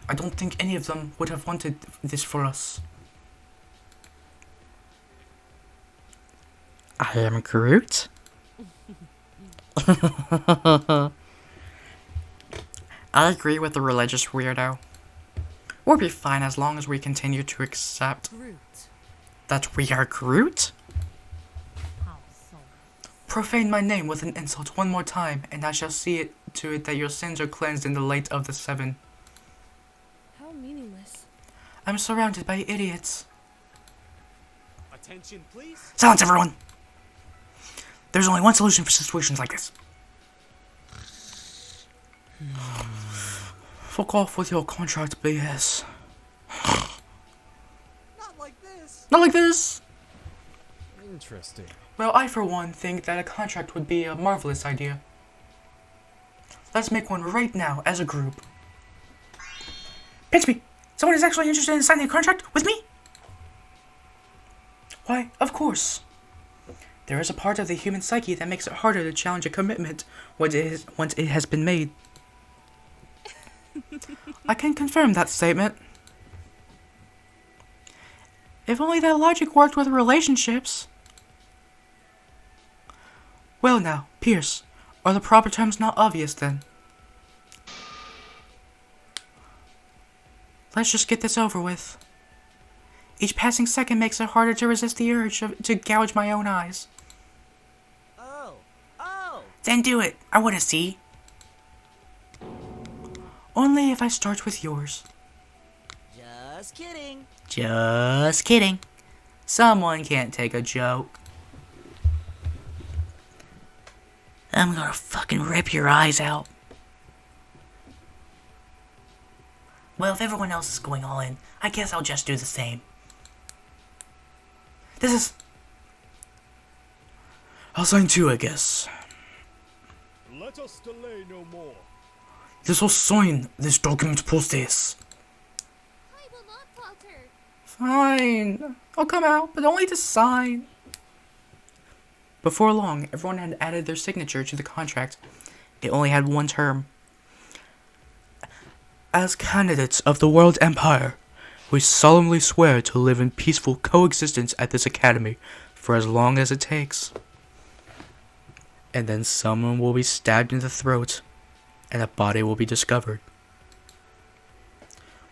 I don't think any of them would have wanted this for us. I am Groot? I agree with the religious weirdo. We'll be fine as long as we continue to accept Groot. that we are Groot? How so? Profane my name with an insult one more time, and I shall see it to it that your sins are cleansed in the light of the seven. How meaningless. I'm surrounded by idiots. Attention, please. Silence, everyone! There's only one solution for situations like this. Fuck off with your contract BS. Not like this. Not like this! Interesting. Well, I for one think that a contract would be a marvelous idea. Let's make one right now as a group. Pinch me! Someone is actually interested in signing a contract with me? Why, of course. There is a part of the human psyche that makes it harder to challenge a commitment once it has been made. I can confirm that statement. If only that logic worked with relationships. Well now, Pierce, are the proper terms not obvious then? Let's just get this over with. Each passing second makes it harder to resist the urge to gouge my own eyes. Oh! Oh! Then do it. I want to see. Only if I start with yours. Just kidding. Just kidding. Someone can't take a joke. I'm gonna fucking rip your eyes out. Well, if everyone else is going all in, I guess I'll just do the same. I'll sign too, I guess. Let us delay no more. This will sign this document process. I will not falter. Fine. I'll come out, but only to sign. Before long, everyone had added their signature to the contract. It only had one term. As candidates of the World Empire, we solemnly swear to live in peaceful coexistence at this academy for as long as it takes. And then someone will be stabbed in the throat, and a body will be discovered.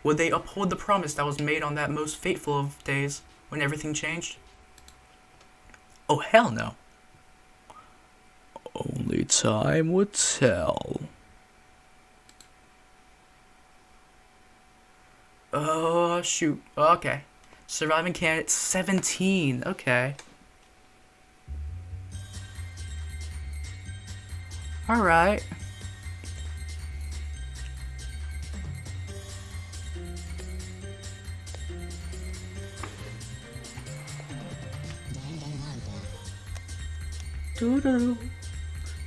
Would they uphold the promise that was made on that most fateful of days when everything changed? Oh, hell no. Only time would tell. Oh, shoot. Okay. Surviving candidate 17. Okay. Alright. Doo-doo-doo.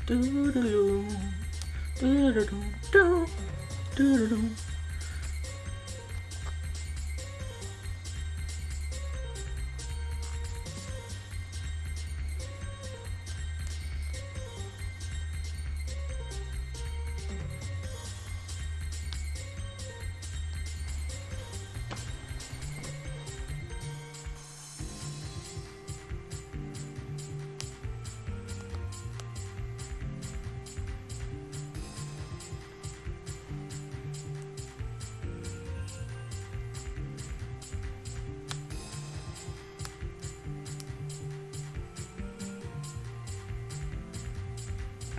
Doo-doo-doo. Doo-doo-doo. Doo-doo-doo.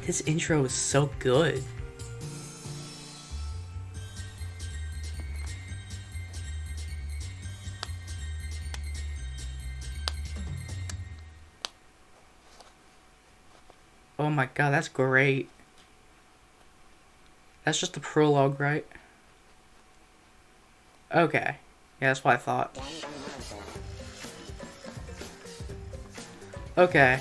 This intro is so good. Oh my god, that's great. That's just the prologue, right? Okay. Yeah, that's what I thought. Okay.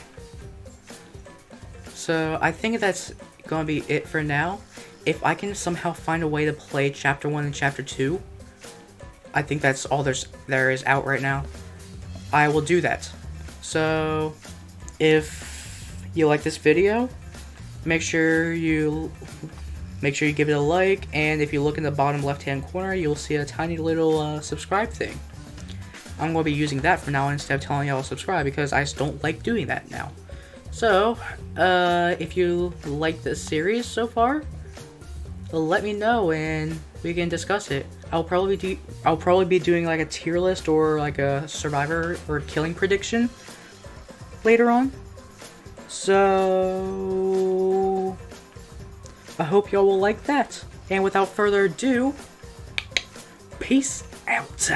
So, I think that's gonna be it for now. If I can somehow find a way to play Chapter 1 and Chapter 2, I think that's all there is out right now. I will do that. So, if you like this video, make sure you give it a like, and if you look in the bottom left-hand corner, you'll see a tiny little subscribe thing. I'm going to be using that from now on instead of telling y'all to subscribe, because I just don't like doing that now. So, if you like this series so far, let me know and we can discuss it. I'll probably be doing like a tier list or like a survivor or killing prediction later on. So, I hope y'all will like that. And without further ado, peace out.